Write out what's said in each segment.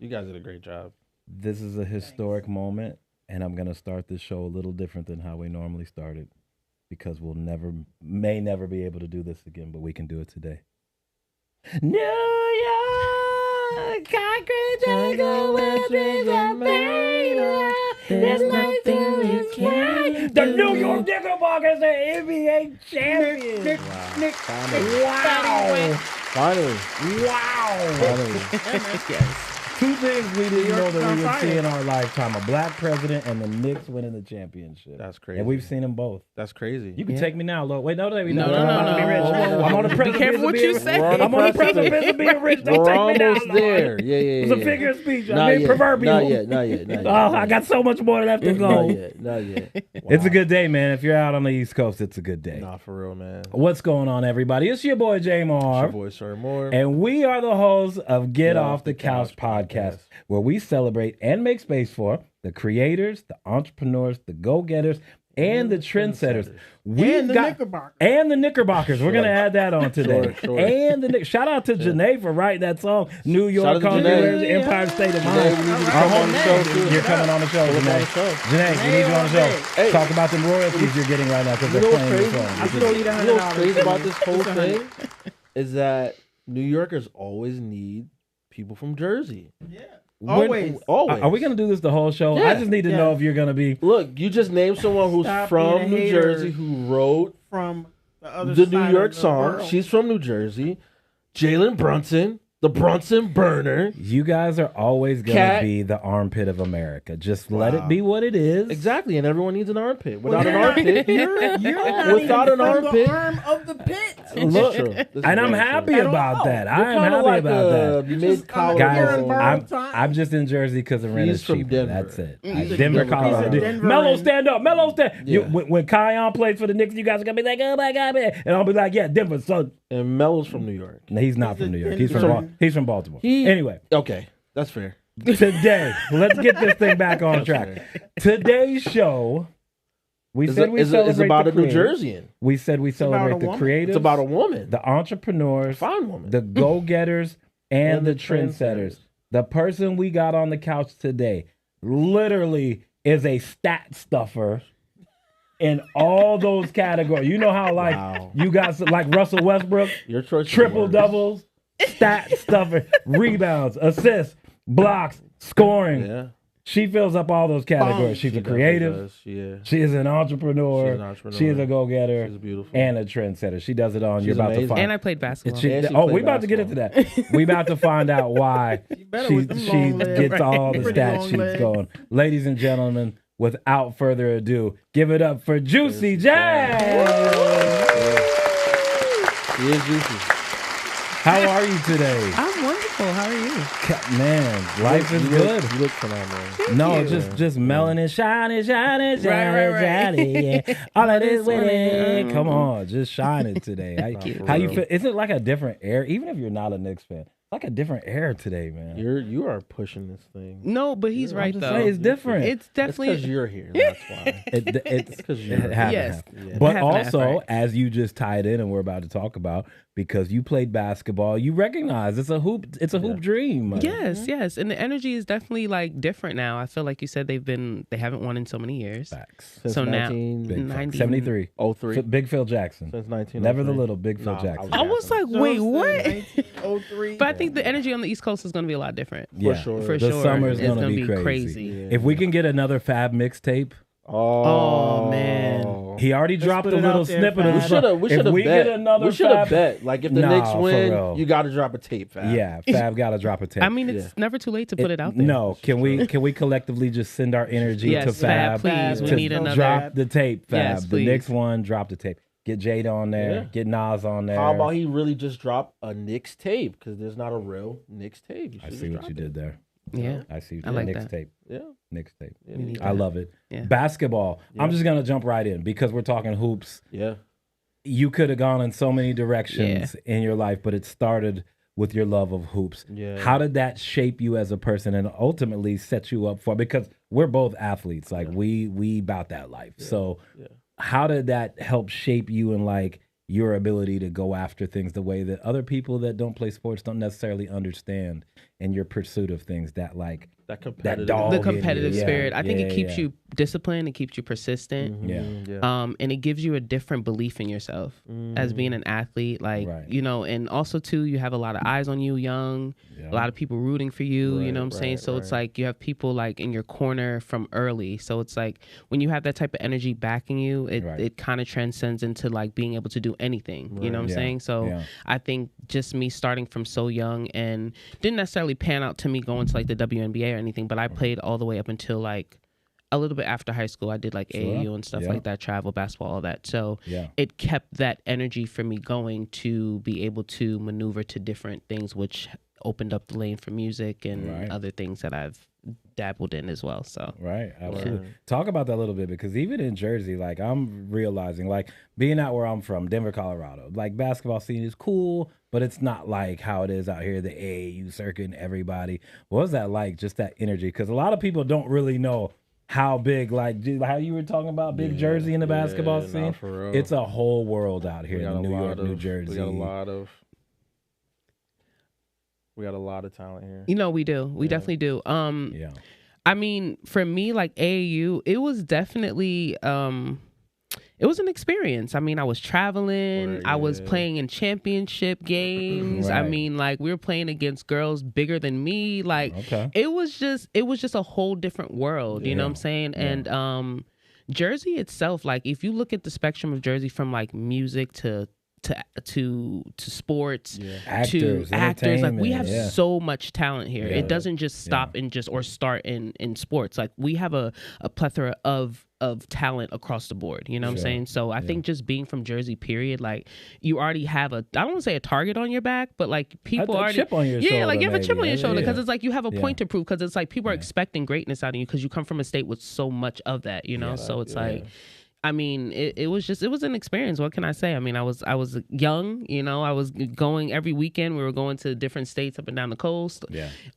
You guys did a great job. This is a historic moment, and I'm going to start this show a little different than how we normally started because may never be able to do this again, but we can do it today. New York, concrete jungle, where dreams are made. There's nothing you can't. The New York Knickerbockers are NBA champions. Wow. Finally. Yes. Two things we didn't know that we would see in our lifetime: a black president and the Knicks winning the championship. That's crazy. And we've seen them both. That's crazy. You can take me now, Lord. Wait, no. No. I'm on the precipice. Be careful what you say. I'm on the precipice of being rich. Don't take me now, almost there. Yeah. It's a figure of speech. Proverbial. Not yet. Oh, I got so much more left to go. Not yet. Wow. It's a good day, man. If you're out on the East Coast, it's a good day. Nah, for real, man. What's going on, everybody? It's your boy, J Marv. It's your boy, Sir Moore. And we are the hosts of Get Off the Couch podcast, where we celebrate and make space for the creators, the entrepreneurs, the go-getters, and the trendsetters. And the Knickerbockers. We're going to add that on today. Sure. And shout out to Janae for writing that song, New York, Empire State of Mind. You're coming on the show, Janae. Janae, we need you on the show. Hey. Talk about the royalties you're getting right now because they're playing the song. You know what's crazy about this whole thing is that New Yorkers always need people from Jersey. Yeah. Always. Are we going to do this the whole show? Yeah. I just need to know if you're going to be... Look, you just named someone who's from New Jersey who wrote from the New York song. She's from New Jersey. Jalen Brunson, the Brunson burner. You guys are always going to be the armpit of America. Just let it be what it is. Exactly, and everyone needs an armpit. Without an armpit, without an armpit, the arm of the pit. Look, and I'm happy about that. I'm happy about that. Guys, I'm just in Jersey because the rent is cheaper. That's it. Denver, Colorado. Mello, stand up. Mello, stand. Yeah. When Kion plays for the Knicks, you guys are gonna be like, "Oh my God, man!" And I'll be like, "Yeah, Denver, son." And Melo's from New York. No, he's not from New York. He's from Baltimore. Anyway, okay, that's fair. Today, let's get this thing back on track. Today's show. It's about a New Jerseyan. We said we celebrate the creators. It's about a woman. The entrepreneurs. Fine woman. The go-getters and the trendsetters. The person we got on the couch today literally is a stat stuffer in all those categories. You know how you got like Russell Westbrook, your choice, triple doubles, stat stuffer, rebounds, assists, blocks, scoring. Yeah. She fills up all those categories. She's a creative. She is an entrepreneur. She is a go-getter. She's beautiful. And a trendsetter. She does it all. And you're about to find. And I played basketball. We're about to get into that. We're about to find out why she gets all the stat sheets going. Ladies and gentlemen, without further ado, give it up for Juicy Jas. She is juicy. How are you today? I'm wonderful. How are you? Man, life is good. You look phenomenal. Just melanin, shining. Yeah. All of this winning. Come on, just shining today. How you feel? Is it like a different air? Even if you're not a Knicks fan, like a different air today, man. You are pushing this thing. No, but he's right though. It's different. It's definitely because you're here. That's why. It's because you're here. Yes. But also, as you just tied in, and we're about to talk about, because you played basketball, you recognize it's a hoop. It's a hoop dream. Yes, and the energy is definitely like different now. I feel like you said they haven't won in so many years. Facts. Since so now 73, 03, Big Phil Jackson. Since 1903. Never the little Big Phil Jackson. I was like, wait, what? 1903. But I think the energy on the East Coast is going to be a lot different. Yeah, for sure. The summer is going to be crazy. Yeah. If we can get another Fab mixtape Oh man, he already dropped a little snippet of. We should have bet. Like if the Knicks win, you got to drop a tape. Fab. Yeah, Fab got to drop a tape. I mean, it's never too late to put it out there. No, can we collectively just send our energy to Fab? Please, we need another. Drop the tape, Fab. Yes, the Knicks one, drop the tape. Get Jada on there. Get Nas on there. How about he really just drop a Knicks tape? Because there's not a real Knicks tape. I see what you did there. Yeah, I see. I like Knicks that. tape. Yeah, Knicks tape. Yeah, I love it. Yeah. Basketball. Yeah. I'm just gonna jump right in because we're talking hoops. Yeah, you could have gone in so many directions in your life, but it started with your love of hoops. Yeah. How did that shape you as a person and ultimately set you up for? Because we're both athletes. Like we about that life. Yeah. So how did that help shape you and like your ability to go after things the way that other people that don't play sports don't necessarily understand, and your pursuit of things that like that competitive, the competitive spirit. I think it keeps you disciplined, it keeps you persistent, and it gives you a different belief in yourself as being an athlete. Like you know, and also too, you have a lot of eyes on you, young, a lot of people rooting for you. You know what I'm saying? So it's like you have people like in your corner from early. So it's like when you have that type of energy backing you, it kind of transcends into like being able to do anything. You know what I'm saying? So I think just me starting from so young and didn't necessarily pan out to me going to like the WNBA or anything, but I played all the way up until like a little bit after high school. I did like AAU and stuff like that, travel, basketball, all that. So it kept that energy for me going to be able to maneuver to different things, which opened up the lane for music and other things that I've dabbled in as well. So absolutely. Talk about that a little bit, because even in Jersey, like I'm realizing, like being out where I'm from, Denver, Colorado, like basketball scene is cool, but it's not like how it is out here, the AAU circuit and everybody. What was that like, just that energy? Because a lot of people don't really know how big, like how you were talking about big Jersey in the basketball scene. It's a whole world out here in New York, New Jersey. We got a lot of talent here. You know, we do. We definitely do. I mean, for me, like AAU, it was definitely it was an experience. I mean, I was traveling. I was playing in championship games. I mean, like we were playing against girls bigger than me. Like it was just a whole different world. You know what I'm saying? And Jersey itself, like if you look at the spectrum of Jersey from like music to sports, to actors, like we have so much talent here. It doesn't just stop and just or start in sports. Like we have a plethora of talent across the board. You know what I'm saying? So I think just being from Jersey, period, like you already have I don't want to say a target on your back, but like people already chip on your shoulder, like you have a chip on your shoulder, because it's like you have a point to prove, because it's like people are expecting greatness out of you because you come from a state with so much of that, you know. So it's like, I mean, it was an experience. What can I say? I mean, I was young, you know. I was going every weekend. We were going to different states up and down the coast.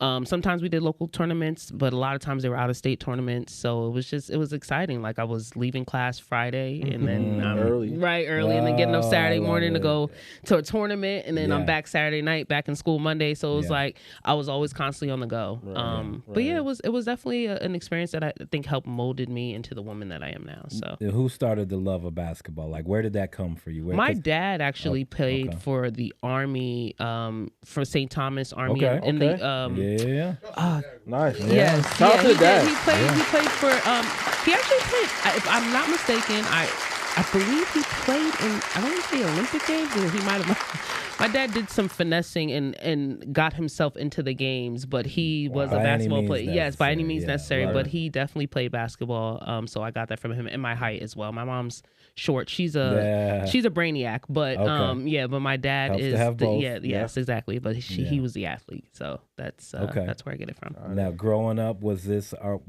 Sometimes we did local tournaments, but a lot of times they were out of state tournaments. So it was exciting. Like I was leaving class Friday and then early, and then getting up Saturday morning to go to a tournament, and then I'm back Saturday night, back in school Monday. So it was like I was always constantly on the go. But yeah, it was definitely an experience that I think helped molded me into the woman that I am now. So who started the love of basketball? Like, where did that come for you? My dad actually played for the Army, for St. Thomas Army. In the nice. Yes. Shout out to dad. He played for. He actually played. If I'm not mistaken, I believe he played in. I don't want to say Olympic Games. Or he might have. My dad did some finessing and got himself into the games, but he was a basketball player. Yes, by any means necessary. But he definitely played basketball. So I got that from him, and my height as well. My mom's short. She's a brainiac, but but my dad helps is to have both. Yes, exactly. But he was the athlete, so that's where I get it from. Now, growing up, this is a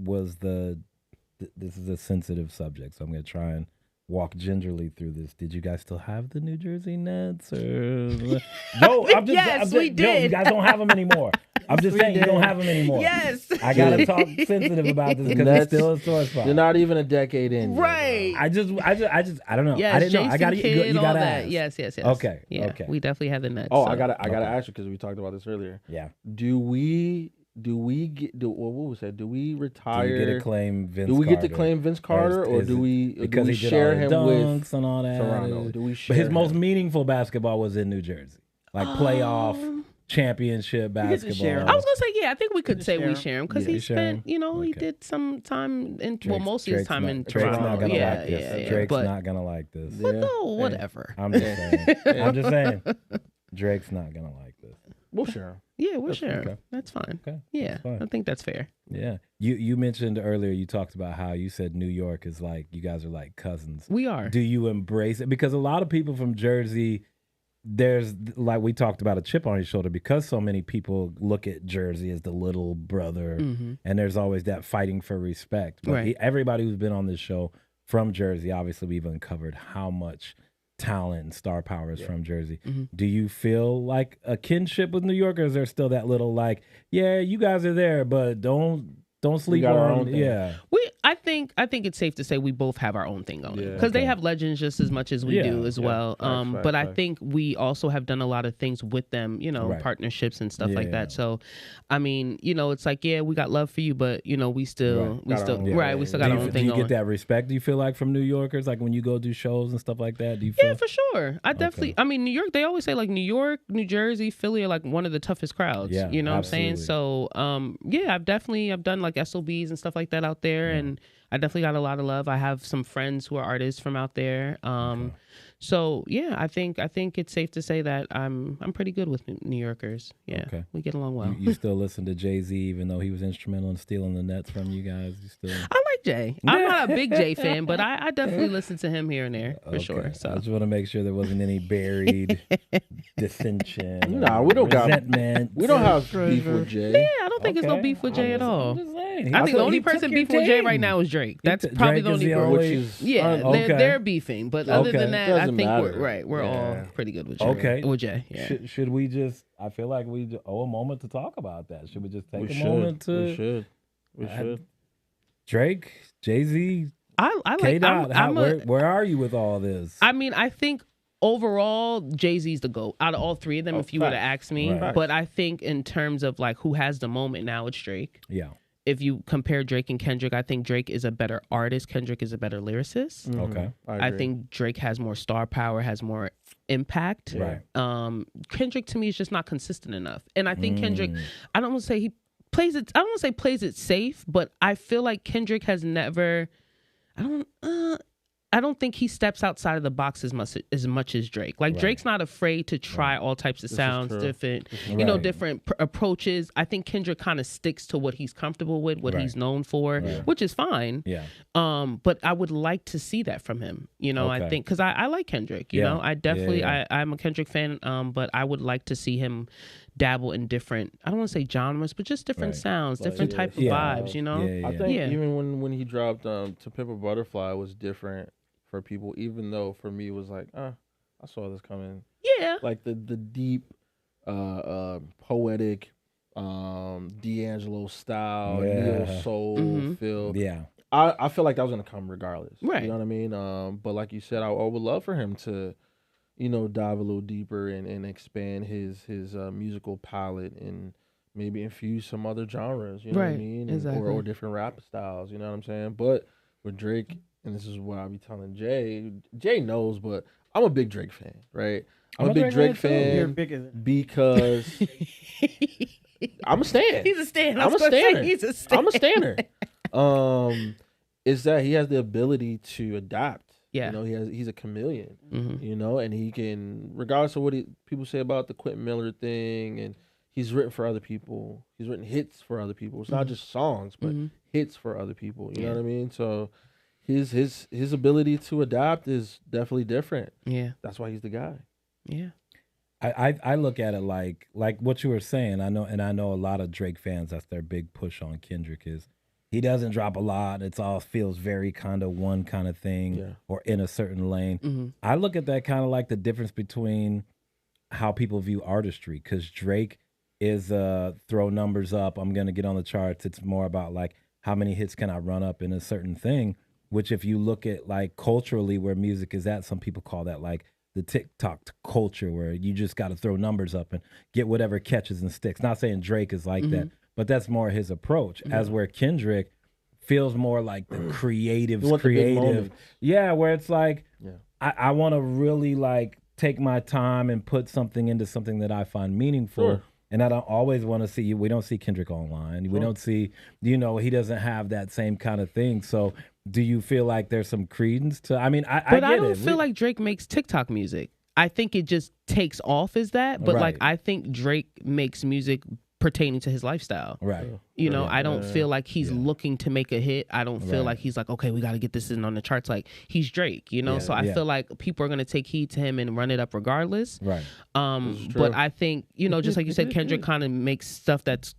sensitive subject, so I'm going to try and walk gingerly through this. Did you guys still have the New Jersey Nets? Or we did. Yo, you guys don't have them anymore. I'm just saying you don't have them anymore. Yes. I gotta talk sensitive about this because it's still a sore spot. You're not even a decade in. Right. I don't know. Yes, I didn't know. I you gotta ask. Yes. Okay. Yeah. Okay. We definitely had the Nets. I gotta ask you, because we talked about this earlier. Yeah. Do we retire? Do we get to claim Vince Carter? Do we get to claim Vince Carter, or do we share him with and all that? Toronto? Do we share But his most meaningful basketball was in New Jersey, like playoff. championship basketball. I was gonna say, I think we could say we share him because he spent, he did some time in most of his time in Toronto. Drake's not gonna like this. Drake's not gonna like this. But no, whatever. I'm just saying. Drake's not gonna like this. We'll share him. Yeah, we'll share him. That's fine. Okay. Yeah, I think that's fair. Yeah. You mentioned earlier, you talked about how you said New York is like, you guys are like cousins. We are. Do you embrace it? Because a lot of people from Jersey, there's, like we talked about, a chip on your shoulder because so many people look at Jersey as the little brother, and there's always that fighting for respect. But everybody who's been on this show from Jersey, obviously we've uncovered how much talent and star power is from Jersey. Do you feel like a kinship with New York, or is there still that little like, yeah, you guys are there, but don't sleep on? Yeah. I think it's safe to say we both have our own thing going because they have legends just as much as we do as well. But I think we also have done a lot of things with them, partnerships and stuff like that. So, I mean, it's like, we got love for you, but we still got our own thing going. Do you get that respect? Do you feel like from New Yorkers, like when you go do shows and stuff like that? Do you feel? Yeah, for sure. I definitely. I mean, New York. They always say like New York, New Jersey, Philly are like one of the toughest crowds. Yeah, you know what I'm saying? So, I've done like SOBs and stuff like that out there, and I definitely got a lot of love. I have some friends who are artists from out there. So I think it's safe to say that I'm pretty good with New Yorkers. Yeah, we get along well. You still listen to Jay-Z, even though he was instrumental in stealing the Nets from you guys? You still? I like Jay. I'm not a big Jay fan, but I definitely listen to him here and there for sure. So I just want to make sure there wasn't any buried dissension. No, we don't got resentment. We don't have beef with Jay. Yeah, I don't think it's no beef with Jay at all. I think the only person beef with Jay right now is Drake. That's probably the only girl. They're beefing, but other than that, I think we're all pretty good with Jay. Okay, with Jay. Yeah. Should we just? I feel like we owe a moment to talk about that. Should we just take a moment to? We should. Drake, Jay-Z, I like. K-Dot. Where are you with all this? I mean, I think overall, Jay-Z's the GOAT out of all three of them. If you were to ask me, but I think in terms of like who has the moment now, it's Drake. Yeah. If you compare Drake and Kendrick, I think Drake is a better artist. Kendrick is a better lyricist. Okay. I think Drake has more star power, has more impact. Right. Kendrick to me is just not consistent enough. And I think Kendrick, I don't want to say he plays it, I don't want to say plays it safe, but I feel like Kendrick has never, I don't think he steps outside of the box as much as Drake. Like Drake's not afraid to try all types of sounds, different, different approaches. I think Kendrick kind of sticks to what he's comfortable with, what he's known for, which is fine. Yeah. But I would like to see that from him. I think because I like Kendrick. You know, I definitely I'm a Kendrick fan. But I would like to see him dabble in different, I don't want to say genres, but just different sounds, different type of vibes. I think even when he dropped To Pimp a Butterfly was different for people, even though for me it was like, I saw this coming. Yeah. Like the deep, poetic, D'Angelo style, neo soul feel. Yeah. I feel like that was gonna come regardless. Right. You know what I mean? But like you said, I would love for him to, dive a little deeper and expand his musical palette and maybe infuse some other genres. You know what I mean? Exactly. Or different rap styles. You know what I'm saying? But with Drake. And this is what I'll be telling Jay. Jay knows, but I'm a big Drake fan, right? I'm a big Drake fan because I'm a stan. He's a stan. I'm a staner. He's a stan. I'm a staner. Is that he has the ability to adapt. Yeah. He's a chameleon. And he can, regardless of what people say about the Quentin Miller thing, and he's written for other people. He's written hits for other people. It's not just songs, but hits for other people. You know what I mean? So his ability to adapt is definitely different. Yeah. That's why he's the guy. Yeah. I look at it like what you were saying. I know a lot of Drake fans, that's their big push on Kendrick is he doesn't drop a lot. It's all feels very kind of one kind of thing or in a certain lane. I look at that kind of like the difference between how people view artistry, because Drake is throw numbers up, I'm going to get on the charts. It's more about like how many hits can I run up in a certain thing. Which if you look at like culturally where music is at, some people call that like the TikTok culture where you just got to throw numbers up and get whatever catches and sticks. Not saying Drake is like that, but that's more his approach. As where Kendrick feels more like the creative. Yeah, where it's like, I want to really like take my time and put something into something that I find meaningful. And I don't always want to see, we don't see Kendrick online. We don't see, he doesn't have that same kind of thing. So do you feel like there's some credence to, I don't feel like Drake makes TikTok music. I think it just takes off as that. But like, I think Drake makes music pertaining to his lifestyle. Right. I don't feel like he's looking to make a hit. I don't feel like he's like, okay, we got to get this in on the charts. Like, he's Drake, so I feel like people are going to take heed to him and run it up regardless. Right. But I think, just like you said, Kendrick kind of makes stuff that's,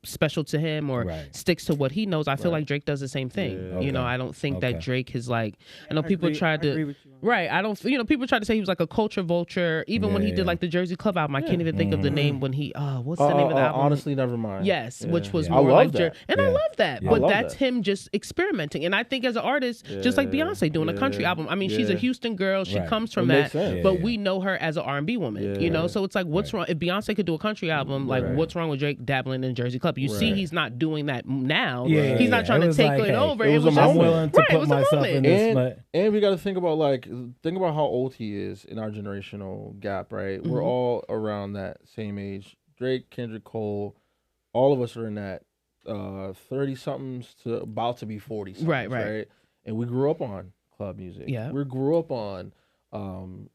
special to him or sticks to what he knows. I feel like Drake does the same thing. Yeah. I don't think that Drake is like, I know people tried to, I don't, people tried to say he was like a culture vulture. Even when he did like the Jersey Club album, I can't even think of the name when he, what's the name of the album? Honestly, never mind. Yes, which was more like and I love that. Yeah. But that's him just experimenting. And I think as an artist, just like Beyonce doing a country album. I mean, she's a Houston girl. She comes from that. But we know her as an R&B woman, So it's like, what's wrong? If Beyonce could do a country album, like what's wrong with Drake dabbling in Jersey Club? You see he's not doing that now. He's not trying to take it over. It was I'm willing to put myself in this. And we got to think about how old he is in our generational gap, right? We're all around that same age. Drake, Kendrick, Cole, all of us are in that 30-somethings to about to be 40-somethings, right? And we grew up on club music. Yeah. We grew up on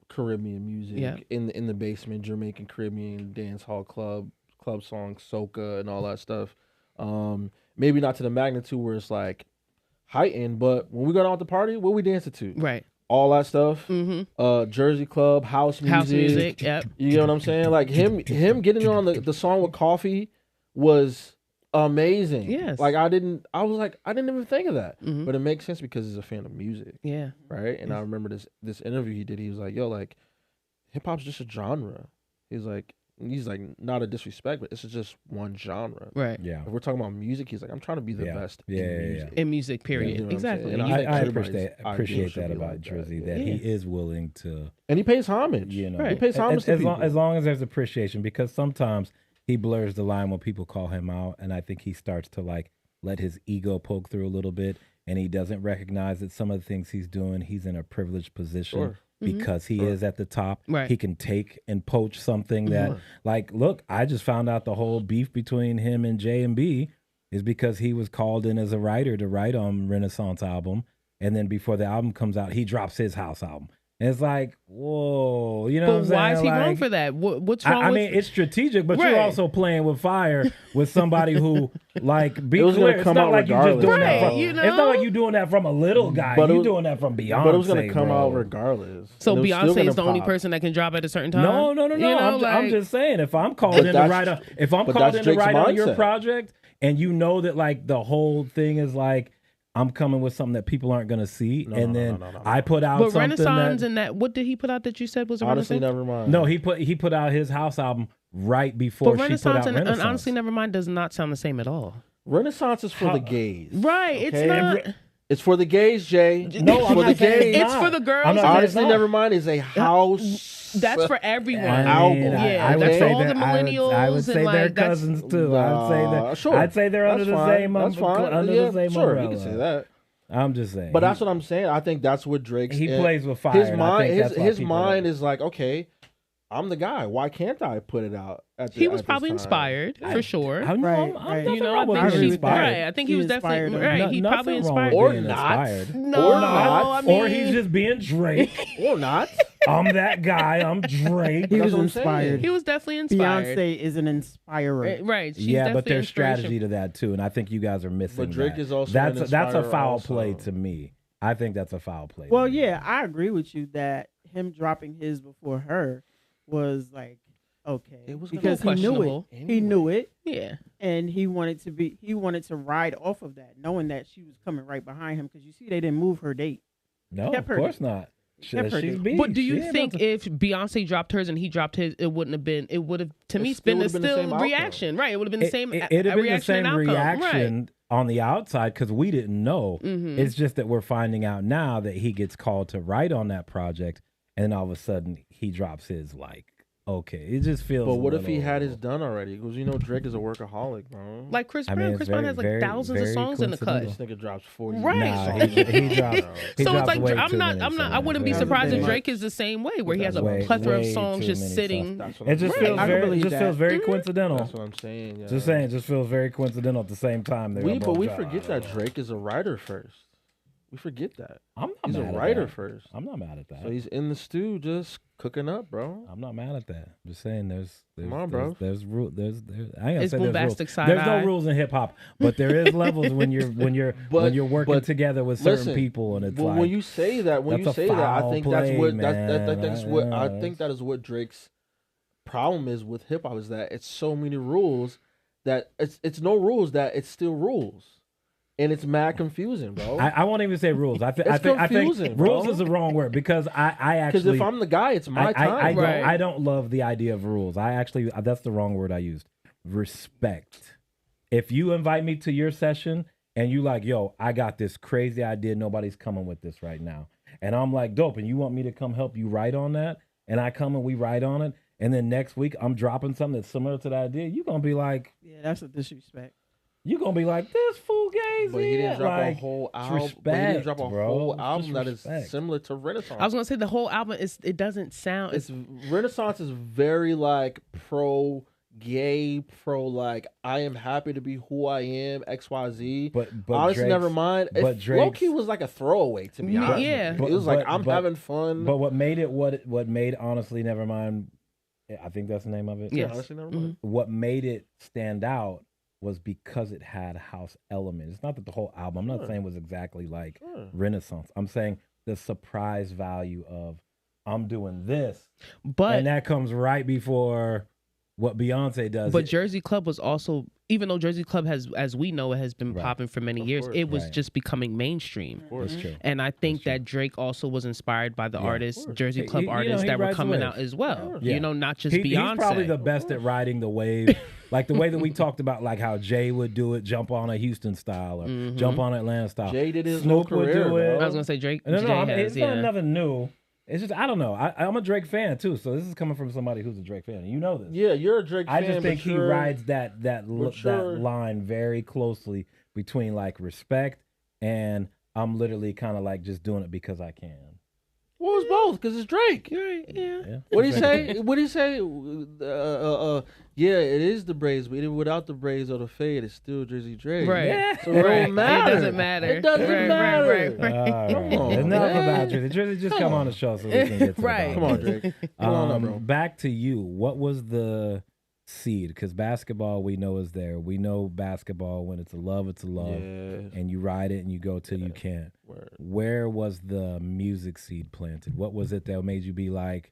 Caribbean music in the basement, Jamaican Caribbean dance hall club songs, soca and all that stuff. Maybe not to the magnitude where it's like heightened, but when we got out to party, what we dancing to? Right. All that stuff. Jersey Club, house music. Yep. You know what I'm saying? Like him getting on the song with Coffee was amazing. Yes. Like I didn't even think of that. But it makes sense because he's a fan of music. Yeah. Right? And I remember this interview he did. He was like, yo, like hip hop's just a genre. He's like not a disrespect, but it's just one genre. Right. Yeah. If we're talking about music, he's like, I'm trying to be the best in music. In music, period. You know exactly. And I appreciate that about Jersey, that he is willing to, and he pays homage. He pays homage to people. As long as there's appreciation, because sometimes he blurs the line when people call him out, and I think he starts to like let his ego poke through a little bit, and he doesn't recognize that some of the things he's doing, he's in a privileged position because he is at the top. Right. He can take and poach something that, like, look, I just found out the whole beef between him and J&B is because he was called in as a writer to write on Renaissance album, and then before the album comes out, he drops his house album. It's like, whoa, you know what I'm saying? Why is he wrong for that? What's wrong I mean, it's strategic, but you're also playing with fire with somebody who, like, be clear. It's not like you're just doing that from, it's not like you're doing that from a little guy. You're doing that from Beyonce. But it was going to come out regardless. So Beyonce is the only person that can drop at a certain time? No. I'm just saying, if I'm called in to write on your project, and you know that, like, the whole thing is like, I'm coming with something that people aren't going to see, I put out something Renaissance and that. What did he put out that you said was a Honestly, Renaissance? never mind. No, he put out his house album right before she put out Renaissance. And Honestly Never Mind does not sound the same at all. Renaissance is for the gays. Right, okay? It's not. It's for the gays, Jay. No, for the gays. It's for the girls. Honestly Never Mind is a house. That's for everyone. Album. I that's would all say the millennials. I would say they're cousins too. I'd say they're under the same umbrella. Sure, you can say that. I'm just saying. But that's what I'm saying. I think that's what Drake's. He plays with fire. His mind is like, okay, I'm the guy. Why can't I put it out? He was probably inspired for sure. I think he was definitely right. He probably inspired, or not. Or he's just being Drake, or not. I'm that guy. I'm Drake. He was inspired. He was definitely inspired. Beyonce is an inspirer, right? But there's strategy to that too, and I think you guys are missing. But Drake is also that's a foul play to me. I think that's a foul play. Well, yeah, I agree with you that him dropping his before her was like, okay, it was because he knew it. Anyway. He knew it. Yeah. And he wanted to ride off of that, knowing that she was coming right behind him, because you see they didn't move her date. No, of course not. But do you think if Beyonce dropped hers and he dropped his, it would have been the same reaction, right? It would have been the same reaction. It'd have been the same reaction on the outside because we didn't know. It's just that we're finding out now that he gets called to write on that project, and then all of a sudden he drops his like okay. It just feels. But what if he had his done already? Because Drake is a workaholic, bro. Like Chris Brown. Chris Brown has like thousands of songs in the cut. This nigga drops 40. Right. Nah, he drops. So it's like I'm not. I wouldn't be surprised if Drake is the same way, where he has a plethora of songs just sitting. It just feels very coincidental. That's what I'm saying. Yeah. Just saying, it just feels very coincidental at the same time. But we forget that Drake is a writer first. We forget that. He's a writer first. I'm not mad at that. So he's in the stew just cooking up, bro. I'm not mad at that. I'm just saying there's come on, bro. There's rules. I ain't gonna say there's rules. There's no rules in hip hop, but there is levels when you're working together with certain people, and it's like when you say that, I think that is what Drake's problem is with hip hop, is that it's so many rules that it's no rules, that it's still rules. And it's mad confusing, bro. I won't even say rules. I think rules is the wrong word, because I actually, because if I'm the guy, it's my time. I don't love the idea of rules. That's the wrong word I used. Respect. If you invite me to your session and you like, yo, I got this crazy idea, nobody's coming with this right now, and I'm like, dope, and you want me to come help you write on that, and I come and we write on it, and then next week I'm dropping something that's similar to that idea, you're gonna be like, yeah, that's a disrespect. You're going to be like, this fool gaze. But he didn't drop a whole album. Whole album that is similar to Renaissance. I was going to say the whole album, it doesn't sound... Renaissance is very like pro-gay, like, I am happy to be who I am, XYZ. But honestly, never mind. Low-key was like a throwaway, to be honest. Yeah. It was like, I'm having fun. But what made it, what made Honestly Nevermind, I think that's the name of it? Yes. Yeah, Honestly Nevermind. What made it stand out was because it had house elements. It's not that the whole album, I'm not saying was exactly like Renaissance. I'm saying the surprise value of, I'm doing this, and that comes right before what Beyonce does. But Jersey Club was also, even though Jersey Club has, as we know, it has been popping for many years, it was just becoming mainstream. That's true. And I think that Drake also was inspired by the artists, Jersey Club artists that were coming out as well. Yeah. Not just Beyonce. He's probably the best at riding the wave. Like the way that we talked about, like how Jay would do it, jump on a Houston style or jump on Atlanta style. Jay did his Snoop career, would do it. I was gonna say Drake. It's not nothing new. It's just, I don't know. I'm a Drake fan too, so this is coming from somebody who's a Drake fan. You know this. Yeah, you're a Drake fan. I just think he rides that line very closely between like respect and I'm literally kind of like just doing it because I can. Well, it's both, because it's Drake. Yeah. What do you say? Yeah, it is the braids, but even without the braids or the fade, it's still Jersey Drake. Right. Yeah. So it don't matter. It doesn't matter. It doesn't matter. Right. Come on. Enough about Jersey. Jersey, just come on the show so we can get to right. Come on, Drake. Come on, bro. Back to you. What was the seed? Because basketball, we know, is there. We know basketball, when it's a love, and you ride it and you go till you can't. Word. Where was the music seed planted? What was it that made you be like,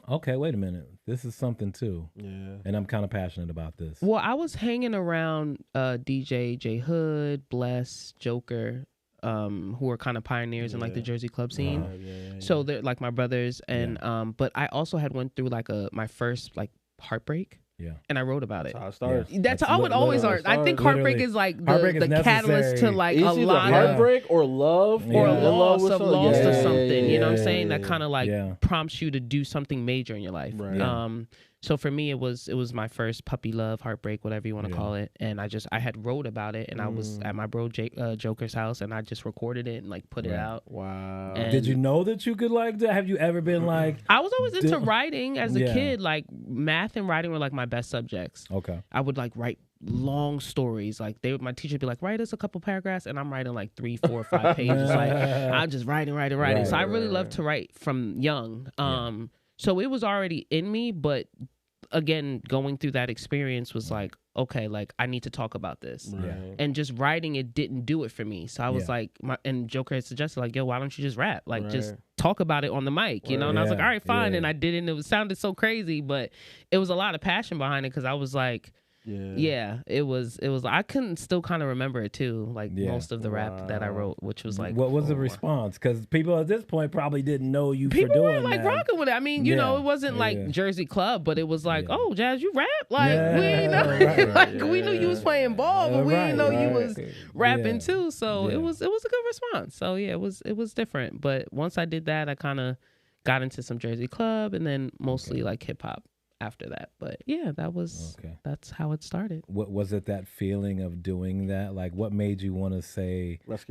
okay, wait a minute, this is something too? Yeah. And I'm kind of passionate about this. Well, I was hanging around DJ J Hood, Bless, Joker, who are kind of pioneers in like the Jersey club scene. So they're like my brothers, and but I also had went through like my first like heartbreak. Yeah. And I wrote about it. That's how it starts. That's how I would always start. I think heartbreak is like the catalyst to like a lot of heartbreak or love or loss of something. You know what I'm saying? That kind of like prompts you to do something major in your life. Right. So for me, it was my first puppy love, heartbreak, whatever you want to call it. And I had wrote about it, and I was at my bro Joker's house, and I just recorded it and like put it out. Wow. And did you know that you could like that? Have you ever been like? I was always into writing as a kid. Like math and writing were like my best subjects. Okay. I would like write long stories. Like my teacher would be like, write us a couple paragraphs, and I'm writing like 3, 4, 5 pages. Like I'm just writing. Right, so I really love to write from young. So it was already in me, but again, going through that experience was like, okay, like I need to talk about this. Right. And just writing it didn't do it for me. So I was like, and Joker had suggested like, yo, why don't you just rap? Like just talk about it on the mic, you know? And I was like, all right, fine. And I did it, and it sounded so crazy, but it was a lot of passion behind it, because I was like, it was I couldn't still kind of remember it too, like most of the rap that I wrote, which was like, what was the response? Because people at this point probably didn't know you people for doing were like that. Rocking with it. I mean, you know, it wasn't like Jersey Club, but it was like, oh, Jazz, you rap? Like we didn't know, like we knew you was playing ball, but we didn't know you was rapping too. So it was a good response. So yeah, it was different. But once I did that, I kind of got into some Jersey club, and then mostly like hip hop after that. But yeah, that's how it started. What was it, that feeling of doing that? Like, what made you want to say, as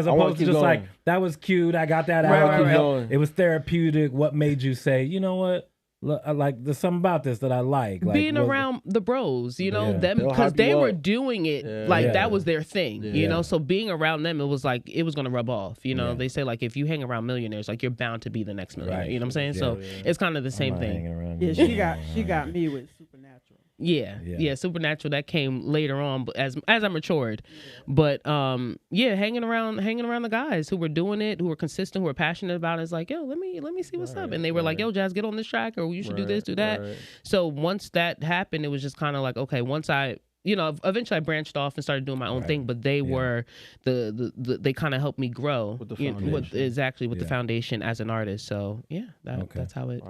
opposed to just like, that was cute, I got that out, it was therapeutic. What made you say, you know what? Like, there's something about this that I like. Being around the bros, them, because they were doing it that was their thing, so being around them, it was like, it was going to rub off, they say like, if you hang around millionaires, like, you're bound to be the next millionaire, you know what I'm saying? So it's kind of the same thing. She got me with Supernatural. Yeah, Supernatural, that came later on, but as I matured. But hanging around the guys who were doing it, who were consistent, who were passionate about it, is like, yo, let me see what's up. And they were like, yo, Jazz, get on this track, or you should do this, do that. So once that happened, it was just kind of like, okay, once I eventually I branched off and started doing my own thing, but they were they kind of helped me grow with the foundation. With the foundation as an artist. So that's how it.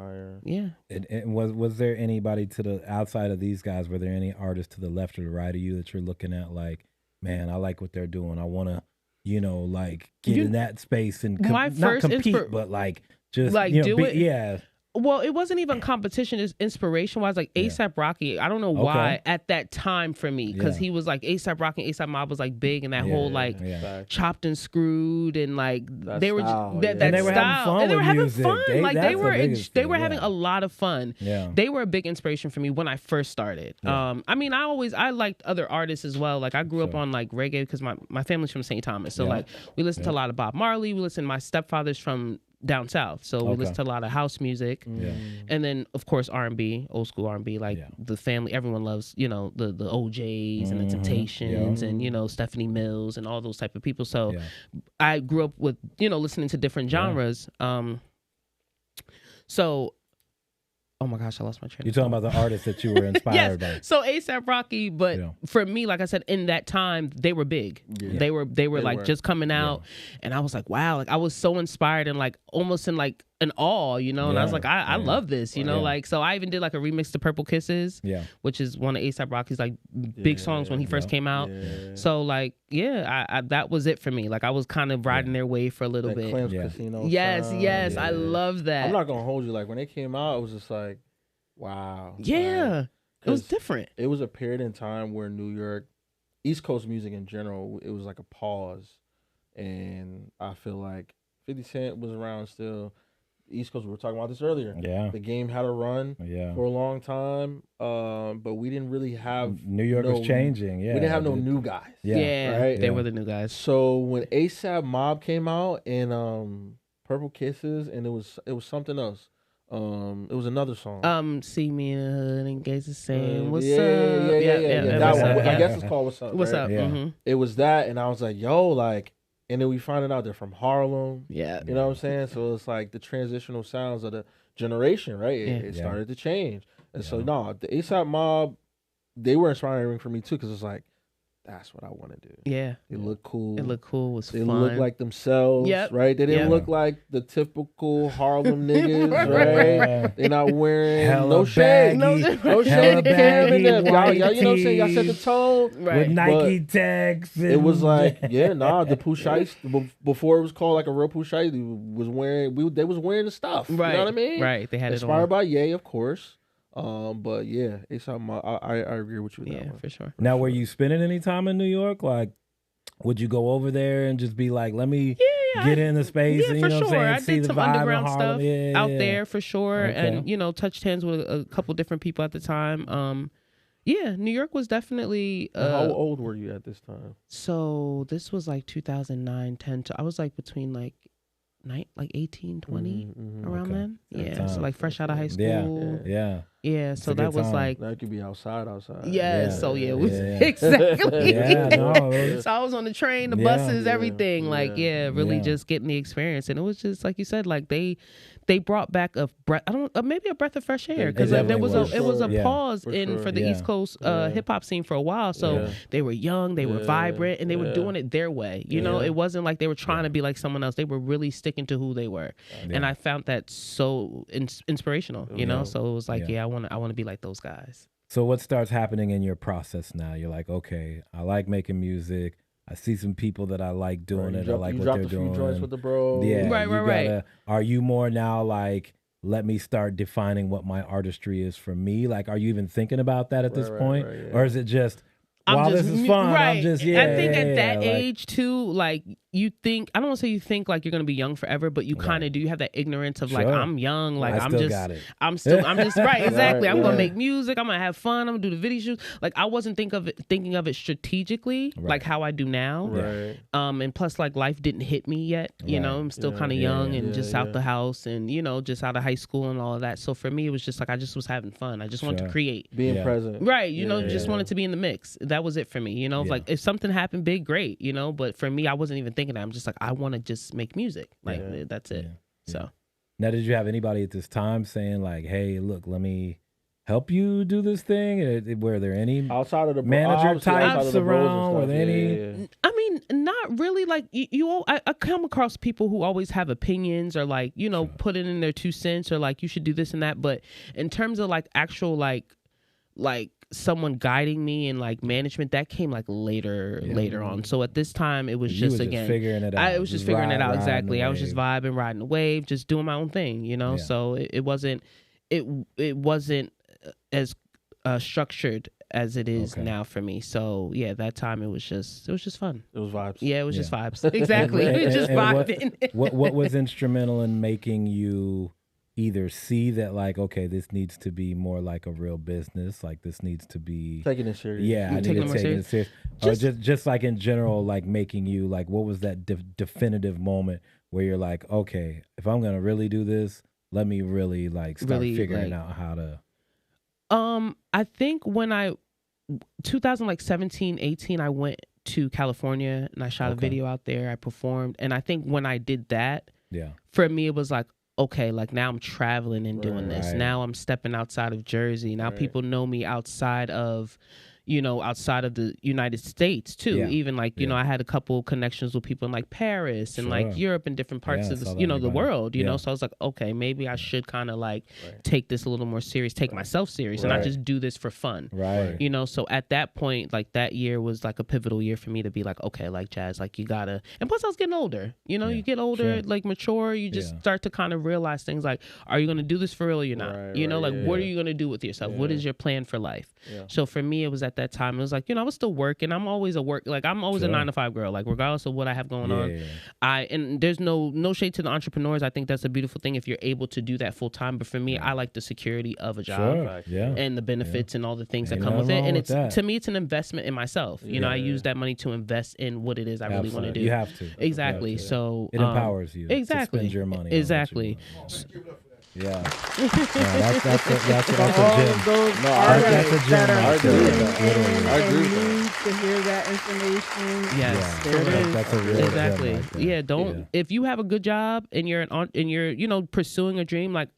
And was there anybody to the outside of these guys? Were there any artists to the left or the right of you that you're looking at like, man, I like what they're doing. I want to, like get in that space and not compete, but like just like do it. Yeah. Well, it wasn't even competition. It's inspiration-wise. Like, A$AP Rocky, I don't know why, at that time for me, because he was like, A$AP Rocky and A$AP Mob was like big, and that whole like chopped and screwed, and like they were style, that and they were style, and they were having fun. They were having a lot of fun. Yeah. They were a big inspiration for me when I first started. I mean, I liked other artists as well. Like, I grew up on like reggae because my family's from St. Thomas, so like we listened to a lot of Bob Marley. We listened. My stepfather's from down south, so we listen to a lot of house music, and then of course R&B, old school R&B, like the family, everyone loves the OJs and the Temptations and Stephanie Mills and all those type of people. So I grew up with listening to different genres. So oh my gosh, I lost my train. You're talking about the artists that you were inspired by. So A$AP Rocky, but for me, like I said, in that time, they were big. They were like just coming out, and I was like, wow, like I was so inspired and like almost in like an awe, and I was like, I love this, like, so I even did like a remix to Purple Kisses, which is one of A$AP Rocky's like big songs when he first came out. So like, I that was it for me. Like I was kind of riding their wave for a little bit. Casino yes, I love that. I'm not gonna hold you. Like when they came out, it was just like, wow. Yeah, it was different. It was a period in time where New York, East Coast music in general, it was like a pause, and I feel like 50 Cent was around still. East Coast, we were talking about this earlier. Yeah. The game had a run for a long time, but we didn't really have... New York was changing, We didn't have no new guys. Right? They were the new guys. So when A$AP Mob came out and Purple Kisses, and it was something else. It was another song. See me in the hood and gaze the same. What's up? Yeah. That one. I guess it's called What's Up. What's right? up? Mm-hmm. It was that, and I was like, yo, like... And then we find out they're from Harlem. Yeah. You know what I'm saying? So it's like the transitional sounds of the generation, right? It started to change. And so, the A$AP Mob, they were inspiring for me too, because it's like, that's what I want to do. Yeah. They look cool. It looked cool. It was they fun. They look like themselves, right? They didn't look like the typical Harlem niggas, right? They're not wearing no shade. No shade. Y'all, you know what I'm saying? Y'all set the tone. Right. With Nike tags. It was like, the Pusha, before it was called like a real Pusha, they was wearing the stuff. Right. You know what I mean? Right. They had inspired by Ye, of course. But A$AP Mob, I agree with you. Yeah, for sure. Now, were you spending any time in New York? Like, would you go over there and just be like, let me get in the space? Yeah, and, for know sure. What I'm I saying? did some underground stuff out there for sure, Okay. and touched hands with a couple different people at the time. New York was definitely. How old were you at this time? So this was like 2009, 10. I was like between like 18, 20 around then. Yeah, so like fresh out of high school. Yeah, so that was like... Now you could be outside. Exactly. No, so I was on the train, the buses, everything. Really just getting the experience. And it was just, like you said, like they brought back a breath, maybe a breath of fresh air. Because it was a pause for the East Coast hip-hop scene for a while. So they were young, they were vibrant, and they were doing it their way. You know, it wasn't like they were trying to be like someone else. They were really sticking to who they were. And I found that so inspirational, you know? So it was like, I want to be like those guys. So what starts happening in your process now? You're like, okay, I like making music. I see some people that I like doing it. I like what they're doing. You dropped a few joints with the bro. Yeah, right. Are you more now like, let me start defining what my artistry is for me? Like, are you even thinking about that at this point? Right, or is it just, this is fun. Right. I'm just, I think at that age too, like you think, I don't want to say you think like you're going to be young forever, but you kind of do. You have that ignorance of like, I'm young. Like I'm just right. Exactly. I'm going to make music. I'm going to have fun. I'm going to do the video shoots. Like I wasn't thinking of it strategically, like how I do now. Right. And plus like life didn't hit me yet. You know, I'm still kind of young and just out the house and, you know, just out of high school and all of that. So for me, it was just like, I just was having fun. I just wanted to create. Being present. Right. You know, just wanted to be in the mix. That was it for me. You know, like if something happened big, great, you know, but for me, I wasn't even thinking that. I'm just like, I want to just make music. Like that's it. So now, did you have anybody at this time saying like, hey, look, let me help you do this thing? Were there any outside of the manager types around? Were there any? I mean, not really. Like I come across people who always have opinions or like, you know, put it in their 2 cents or like, you should do this and that. But in terms of like actual like someone guiding me and like management, that came like later on. So at this time it was just figuring it out. I was just figuring it out. Exactly. I was just vibing, riding the wave, just doing my own thing, you know. So it wasn't as structured as it is now for me. So yeah, that time it was just fun. It was vibes. Yeah, it was just vibes. Exactly. We just vibing. What was instrumental in making you either see that like, okay, this needs to be more like a real business, like this needs to be taking it serious. Yeah, I need to take it serious. Or just like in general, like making you like, what was that definitive moment where you're like, okay, if I'm gonna really do this, let me really like start figuring out how to. I think when 2017, 18, I went to California and I shot a video out there. I performed, and I think when I did that, for me it was like, okay, like now I'm traveling and doing this. Now I'm stepping outside of Jersey. Now people know me outside of the United States too. Even like, you know, I had a couple connections with people in like Paris and like Europe and different parts of the, the world, you know? So I was like, okay, maybe I should kind of like take this a little more serious, take myself serious and not just do this for fun. You know? So at that point, like that year was like a pivotal year for me to be like, okay, like Jazz, like you gotta, and plus I was getting older, you know, you get older, like mature, you just start to kind of realize things like, are you going to do this for real or you're not? You know, like what are you going to do with yourself? What is your plan for life? So for me, it was at that time, it was like, you know, I was still working. I'm always a 9-to-5 girl, like regardless of what I have going on. And there's no shade to the entrepreneurs. I think that's a beautiful thing if you're able to do that full time. But for me, I like the security of a job and the benefits and all the things that come with it. And it's to me, it's an investment in myself. You know, I use that money to invest in what it is I really want to do. You have to. Exactly. So it empowers you. Exactly. To spend your money. Exactly. Yeah. That's a gem. That's a gem. I agree. To hear that information. Yes. That's a real exactly. Gem right there. Yeah. Don't. If you have a good job and you're you know, pursuing a dream, like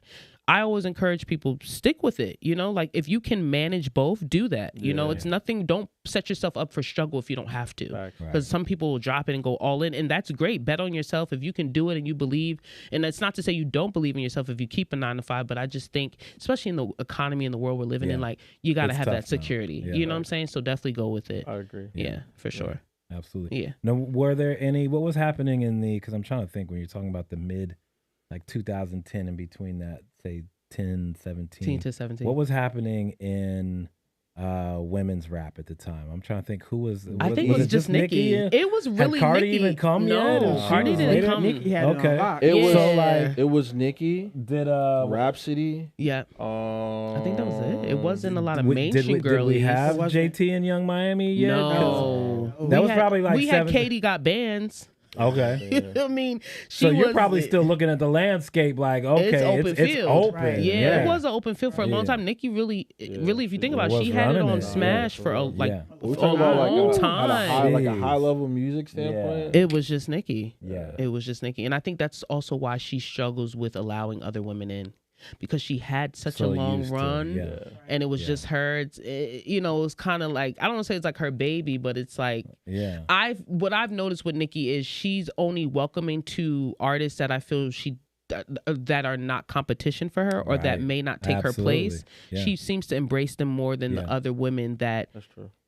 I always encourage people, stick with it. You know, like if you can manage both, do that. You know, it's nothing. Don't set yourself up for struggle if you don't have to. Because some people will drop it and go all in, and that's great. Bet on yourself if you can do it and you believe. And that's not to say you don't believe in yourself if you keep a 9-to-5. But I just think, especially in the economy and the world we're living in, like you got to have that security. You know what I'm saying? So definitely go with it. I agree. Yeah, for sure. Absolutely. Yeah. Now, were there any? What was happening in the? Because I'm trying to think when you're talking about the mid, like 2010 and between that, say 10, 17 to 17. What was happening in women's rap at the time? I'm trying to think who was. I think it was just Nicki. It was really had Cardi Nicki. even come yet? No, Cardi didn't come. Nicki had it on lock. It was so like it was Nicki. Did Rhapsody? Yeah. I think that was it. It wasn't a lot of mainstream Did girlies. we have JT and Young Miami yet? No. That was probably like we had Katie Got Bands. Okay. I mean, you're probably still looking at the landscape like, okay, it's open field. It's open. Right. Yeah, it was an open field for a long time. Nicki really, if you think about it, she had it on Smash for a long time. Like a high level music standpoint. It was just Nicki. Yeah. It was just Nicki. And I think that's also why she struggles with allowing other women in. Because she had such a long run and it was just her. You know, it was kind of like, I don't want to say it's like her baby, but it's like, what I've noticed with Nicki is she's only welcoming to artists that I feel she that are not competition for her or that may not take her place. Yeah. She seems to embrace them more than the other women that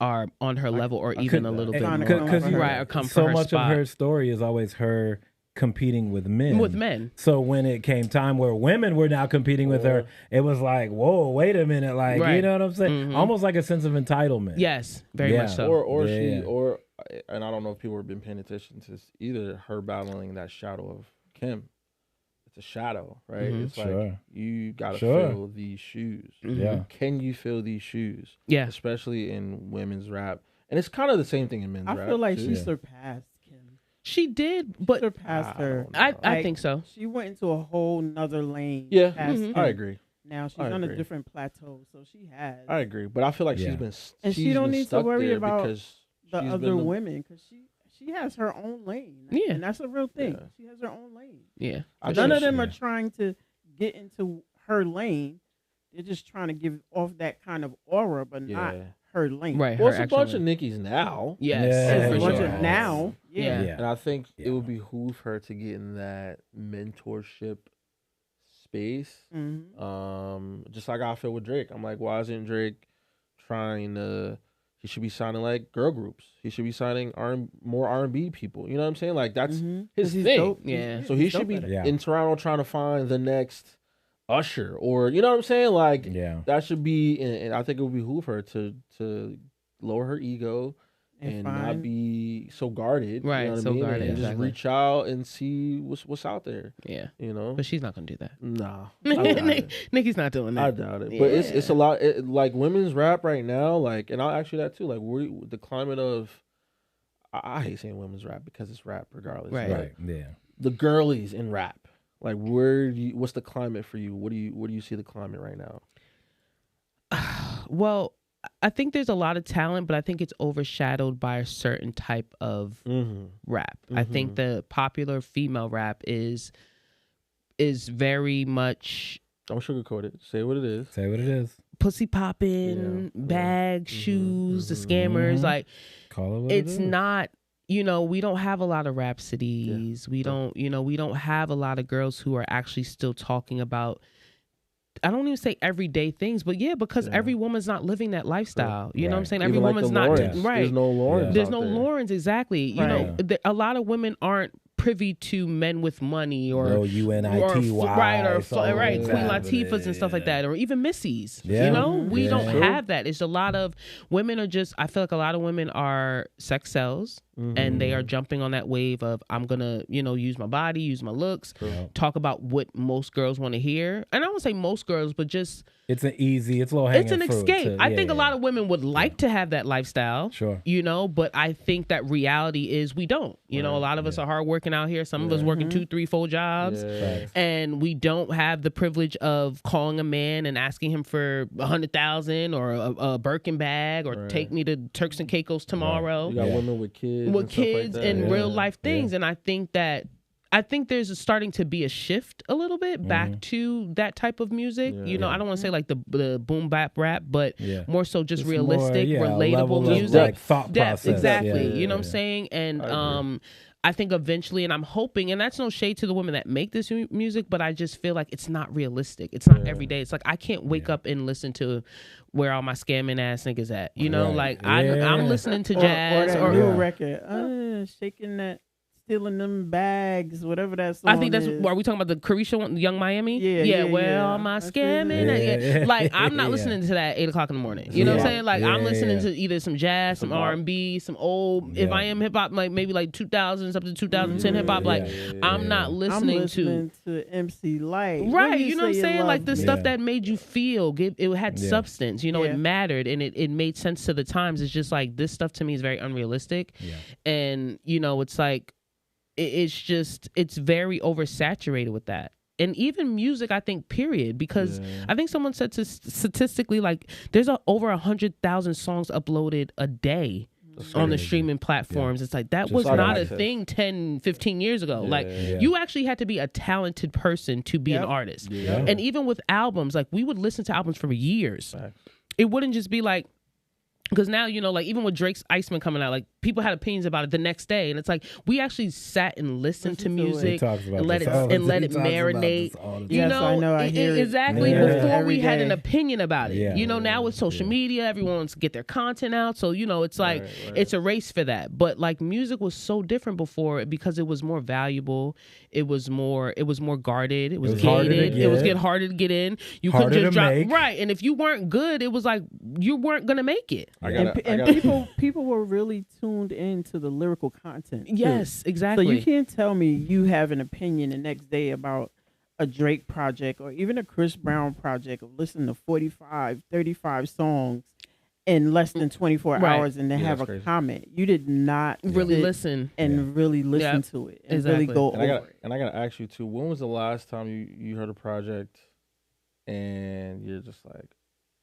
are on her level or even a little bit more. Because so much of her story is always her competing with men. So when it came time where women were now competing with her, it was like, whoa, wait a minute, like you know what I'm saying? Almost like a sense of entitlement. Yes, very much so. Or and I don't know if people have been paying attention to this either, her battling that shadow of Kim. It's a shadow, right? It's like you gotta fill these shoes. Yeah. Can you fill these shoes? Yeah. Especially in women's rap. And it's kind of the same thing in men's rap. I feel like she surpassed Kim. She did, but surpassed her. I think so. She went into a whole nother lane. Yeah, I agree. Now she's on a different plateau, so she has. I agree, but I feel like she's been and she don't need to worry about the other women because she has her own lane. Yeah. And that's a real thing. Yeah. She has her own lane. Yeah. None of them are trying to get into her lane. They're just trying to give off that kind of aura, but not her lane. Right. Well, it's a bunch of Nickies now. Yes. It's a bunch of now. Yeah. And I think it would behoove her to get in that mentorship space. Just like I feel with Drake. I'm like, why isn't Drake trying to... He should be signing like girl groups. He should be signing more R&B people. You know what I'm saying? Like that's his thing. Dope. Yeah. So he should be in Toronto trying to find the next Usher or you know what I'm saying? Like that should be. And I think it would behoove her to lower her ego and not be so guarded. Right. You know what so I mean? guarded. And just reach out and see what's out there. Yeah. You know. But she's not gonna do that. Nah. Nicki's not doing that. I doubt it. But it's a lot like women's rap right now, like and I'll ask you that too. Like the climate of I hate saying women's rap because it's rap regardless. Right. Yeah. The girlies in rap. Like what's the climate for you? Where do you see the climate right now? Well, I think there's a lot of talent, but I think it's overshadowed by a certain type of rap. I think the popular female rap is very much... Don't sugarcoat it. Say what it is. Say what it is. Pussy popping, bags, shoes, the scammers. Like, call it what it's it is. not... You know, we don't have a lot of Rhapsodies. We don't have a lot of girls who are actually still talking about... I don't even say everyday things, but because every woman's not living that lifestyle. You know what I'm saying? Every woman's not right. There's no Laurens. There's no Laurens, exactly. You know, a lot of women aren't privy to men with money or UNITY, right, Queen Latifahs and stuff like that, or even Missies. You know, we don't have that. It's a lot of women are just. I feel like a lot of women are sex sells. And they are jumping on that wave of I'm gonna, use my body, use my looks, talk about what most girls want to hear. And I don't say most girls, but just it's low hanging. It's an escape. I think a lot of women would like to have that lifestyle. Sure. But I think that reality is we don't. A lot of us are hard working out here. Some of us working 2, 3, 4 jobs, and we don't have the privilege of calling a man and asking him for $100,000 or a Birkin bag or take me to Turks and Caicos tomorrow. You got women with kids. Like and real life things. And I think there's starting to be a shift a little bit back to that type of music. I don't want to say like the boom bap rap, but more so just realistic, relatable music. Like thought process. Exactly. You know what I'm saying? And I think eventually, and I'm hoping, and that's no shade to the women that make this music, but I just feel like it's not realistic. It's not every day. It's like I can't wake up and listen to where all my scamming ass niggas at. I'm listening to jazz or that new record, shaking that. Stealing them bags, whatever that song I think that's. is. Are we talking about the Carisha one, Young Miami? Yeah. Am I scamming? Like I'm not listening to that at 8 o'clock in the morning. You know what I'm saying? Like I'm listening to either some jazz, some R&B, some old. If I am hip hop, like maybe like 2000s up to 2010 hip hop. Like I'm not listening to MC Light. Right. You know what I'm saying? Like the stuff that made you feel. It had substance. It mattered and it made sense to the times. It's just like this stuff to me is very unrealistic. Yeah. And it's like. It's very oversaturated with that. And even music, I think, period, because I think someone said statistically, like, there's over 100,000 songs uploaded a day on the streaming platforms. It's like, that just was not a thing 10, 15 years ago. You actually had to be a talented person to be an artist. Yeah. And even with albums, like, we would listen to albums for years. Right. It wouldn't just be like, Because now, you know, like even with Drake's Iceman coming out, like people had opinions about it the next day, and it's like we actually sat and listened to music and let it marinate. You know, I know, I hear exactly before we had an opinion about it. Yeah. You know, now with social media, everyone wants to get their content out, so you know, it's like it's a race for that. But like music was so different before because it was more valuable. It was more guarded. It was gated. It was getting harder to get in. You couldn't just drop right, and if you weren't good, it was like you weren't gonna make it. People were really tuned into the lyrical content. Yes, exactly. So you can't tell me you have an opinion the next day about a Drake project or even a Chris Brown project of listening to 45, 35 songs in less than 24 hours and then have a comment. You did not really listen and really listen to it and really go over it. And I got to ask you too, when was the last time you heard a project and you're just like,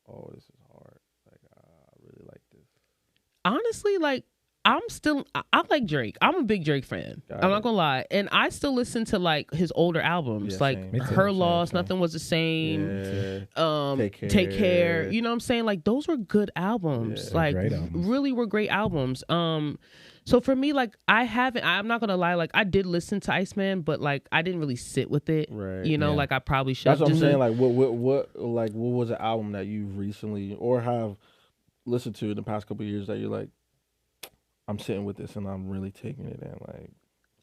oh, this is hard. Really like this. Honestly, like I like Drake. I'm a big Drake fan. I'm not gonna lie, and I still listen to like his older albums, like Her Loss, Nothing Was the Same, Take Care. You know what I'm saying? Like those were good albums. Like really were great albums. So for me, like I'm not gonna lie, like I did listen to Iceman, but like I didn't really sit with it. Right. You know, like I probably should. That's what I'm saying. Like what was an album that you've recently or have listened to in the past couple of years that you're like, I'm sitting with this and I'm really taking it in, like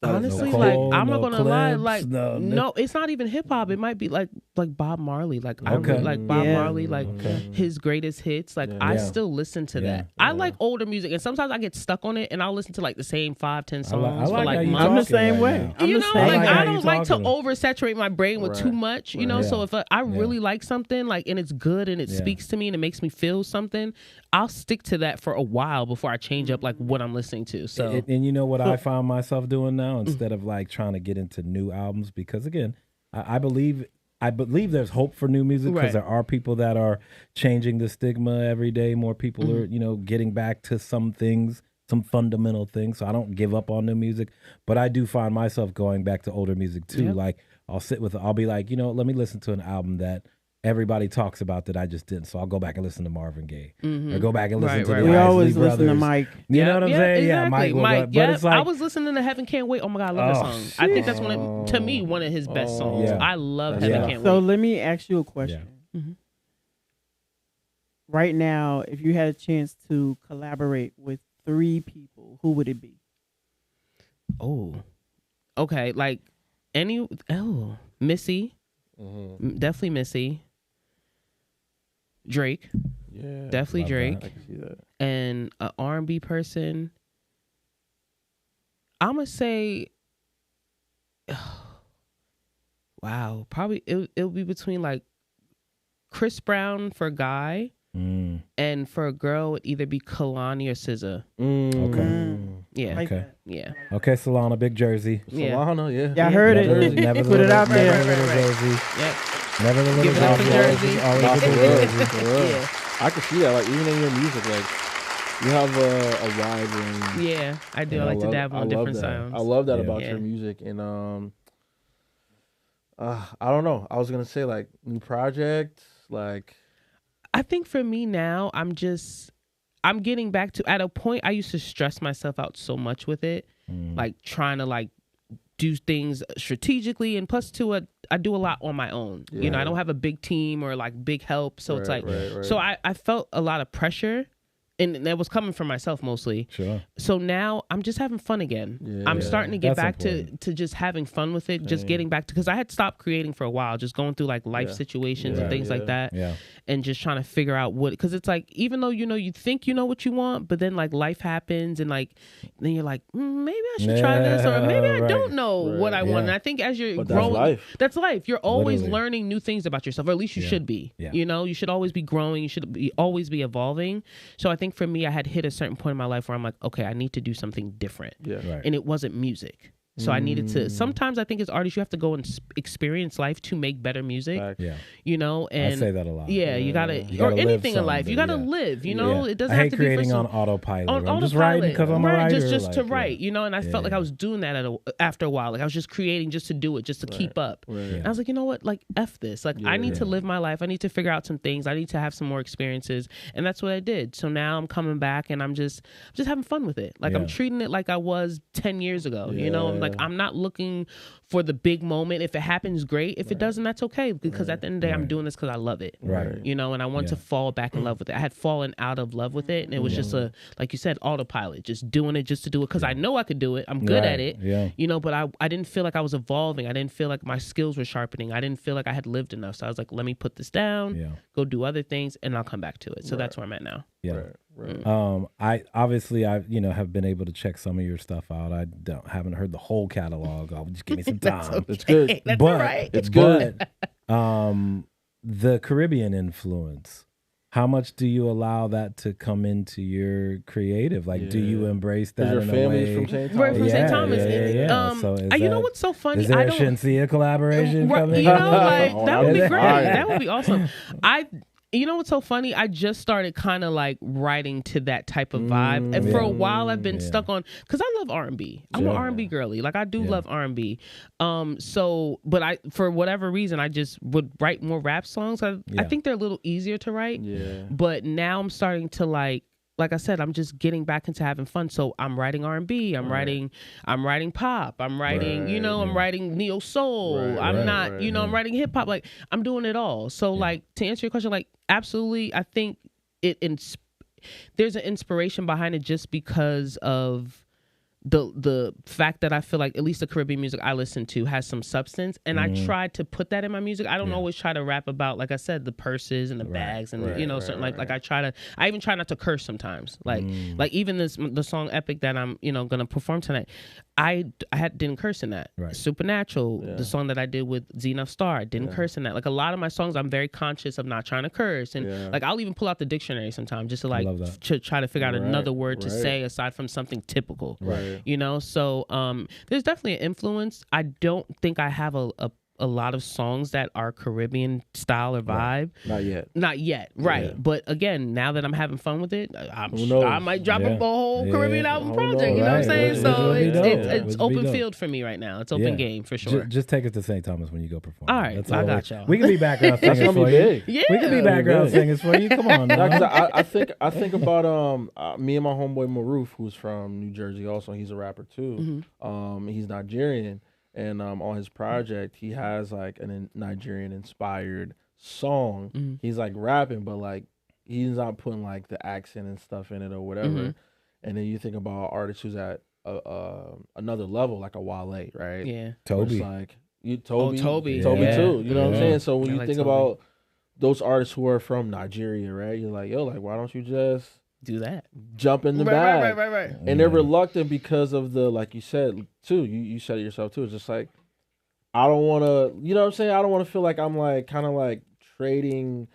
honestly, like I'm not gonna lie, like no, it's not even hip hop. It might be like Bob Marley. Like I really like Bob Marley, like his greatest hits. Like I still listen to that. I like older music, and sometimes I get stuck on it, and I'll listen to like the same 5-10 songs for like months. I'm the same way. You know, like I don't like to oversaturate my brain with too much. You know, so if I really like something, like and it's good and it speaks to me and it makes me feel something, I'll stick to that for a while before I change up like what I'm listening to. So and you know what I found myself doing now instead of like trying to get into new albums, because again, I believe there's hope for new music because there are people that are changing the stigma every day. More people are, you know, getting back to some things, some fundamental things. So I don't give up on new music, but I do find myself going back to older music too. Like I'll be like, you know, let me listen to an album that everybody talks about that I just didn't. So I'll go back and listen to Marvin Gaye or go back and listen to the We always listen to Mike. You know what I'm saying? Exactly. Yeah, Mike. But it's like, I was listening to Heaven Can't Wait. Oh my God, I love that song. I think that's to me, one of his best songs. I love Heaven Can't Wait. So let me ask you a question. Right now, if you had a chance to collaborate with 3 people, who would it be? Oh, okay. Like Missy. Definitely Missy. Drake. Yeah. Definitely Drake. I can see that. And an R&B person. I'm going to say, wow, probably it'll be between like Chris Brown for a guy and for a girl it would either be Kalani or SZA. Okay. Yeah. Okay. Yeah. Okay, Solana, big Jersey. Solana, yeah. Yeah, I heard it. Never put it out there. Jersey. Yep. Never the little Give it up for Jersey. Yeah. I can see that, like even in your music, like you have a wide range. Yeah, I do. I like to dabble in different sounds. I love that about your music, and I don't know. I was gonna say like new projects, like. I think for me now, I'm getting back to, at a point I used to stress myself out so much with it, like trying to like do things strategically, and plus too, I do a lot on my own. You know, I don't have a big team or like big help, so it's like, so I felt a lot of pressure. And that was coming from myself mostly. Sure. So now I'm just having fun again. I'm starting to get back to just having fun with it, just getting back to, because I had stopped creating for a while, just going through like life situations and things like that. Yeah. And just trying to figure out what, because it's like, even though, you know, you think you know what you want, but then like life happens and like, then you're like, maybe I should try this, or maybe I don't know what I want. And I think as you're growing, that's life. You're always learning new things about yourself, or at least you should be. You know, you should always be growing. You should always be evolving. So I think for me, I had hit a certain point in my life where I'm like, okay, I need to do something different. And it wasn't music. So I needed to. Sometimes I think as artists, you have to go and experience life to make better music. Yeah, you know. And I say that a lot. Yeah, you gotta or anything in life, you gotta live. You know, it doesn't have to be creating on autopilot. I'm just autopilot. writing because I'm a writer. Just to write. You know, and I felt like I was doing that after a while. Like I was just creating just to do it, just to keep up. And I was like, you know what? Like F this. Like I need to live my life. I need to figure out some things. I need to have some more experiences, and that's what I did. So now I'm coming back, and I'm just having fun with it. Like I'm treating it like I was 10 years ago. You know, I'm not looking for the big moment. If it happens, great. If it doesn't, that's okay. Because at the end of the day, I'm doing this because I love it. Right. You know, and I want to fall back in love with it. I had fallen out of love with it, and it was just like you said, autopilot, just doing it just to do it because I know I could do it. I'm good at it. Yeah. You know, but I didn't feel like I was evolving. I didn't feel like my skills were sharpening. I didn't feel like I had lived enough. So I was like, let me put this down, go do other things, and I'll come back to it. So that's where I'm at now. Yeah. I obviously have been able to check some of your stuff out. I haven't heard the whole catalog. I'll just give me some time. It's good. That's all right. It's good. The Caribbean influence. How much do you allow that to come into your creative? Like, do you embrace that in a way? From St. Thomas. Right, from St. Thomas. Yeah. So you know what's so funny? Is there a Shinsia collaboration coming? You know, like that would be great. That would be awesome. You know what's so funny? I just started kind of like writing to that type of vibe, and for a while I've been stuck on because I love R&B. I'm an R&B girly. Like I do love R&B. But I for whatever reason I just would write more rap songs. I think they're a little easier to write. Yeah. But now I'm starting to like I said, I'm just getting back into having fun. So I'm writing R&B. I'm writing pop. I'm writing, I'm writing neo soul. I'm writing hip hop. Like I'm doing it all. So like to answer your question, like absolutely, I think there's an inspiration behind it just because of the fact that I feel like at least the Caribbean music I listen to has some substance, and I try to put that in my music. I don't always try to rap about, like I said, the purses and the bags and certain like I even try not to curse sometimes. Like even the song Epic that I'm gonna perform tonight, I didn't curse in that. Supernatural, the song that I did with Zenith Star, I didn't curse in that. Like a lot of my songs, I'm very conscious of not trying to curse, and like I'll even pull out the dictionary sometimes just to try to figure out another word to say aside from something typical. So there's definitely an influence. I don't think I have a lot of songs that are Caribbean style or vibe. Not yet. Right. Yeah. But again, now that I'm having fun with it, I might drop a whole Caribbean album project. You know what I'm saying? So it's open field for me right now. It's open game for sure. Just take it to St. Thomas when you go perform. All right. I got y'all. We can be background singers for you. Yeah. We can be background singers for you. Come on. I think about me and my homeboy Maroof, who's from New Jersey also. He's a rapper too. He's Nigerian. And on his project, he has like a Nigerian inspired song. He's like rapping, but like he's not putting like the accent and stuff in it or whatever. And then you think about artists who's at another level, like a Wale, right? Yeah, Toby. It's like Toby yeah. too. You know what I'm saying? So when you think about those artists who are from Nigeria, right? You're like, yo, like why don't you just do that, jump in the bag, right. And they're reluctant because of the, like you said too. You said it yourself too. It's just like I don't want to, you know what I'm saying? I don't want to feel like I'm like kind of like trading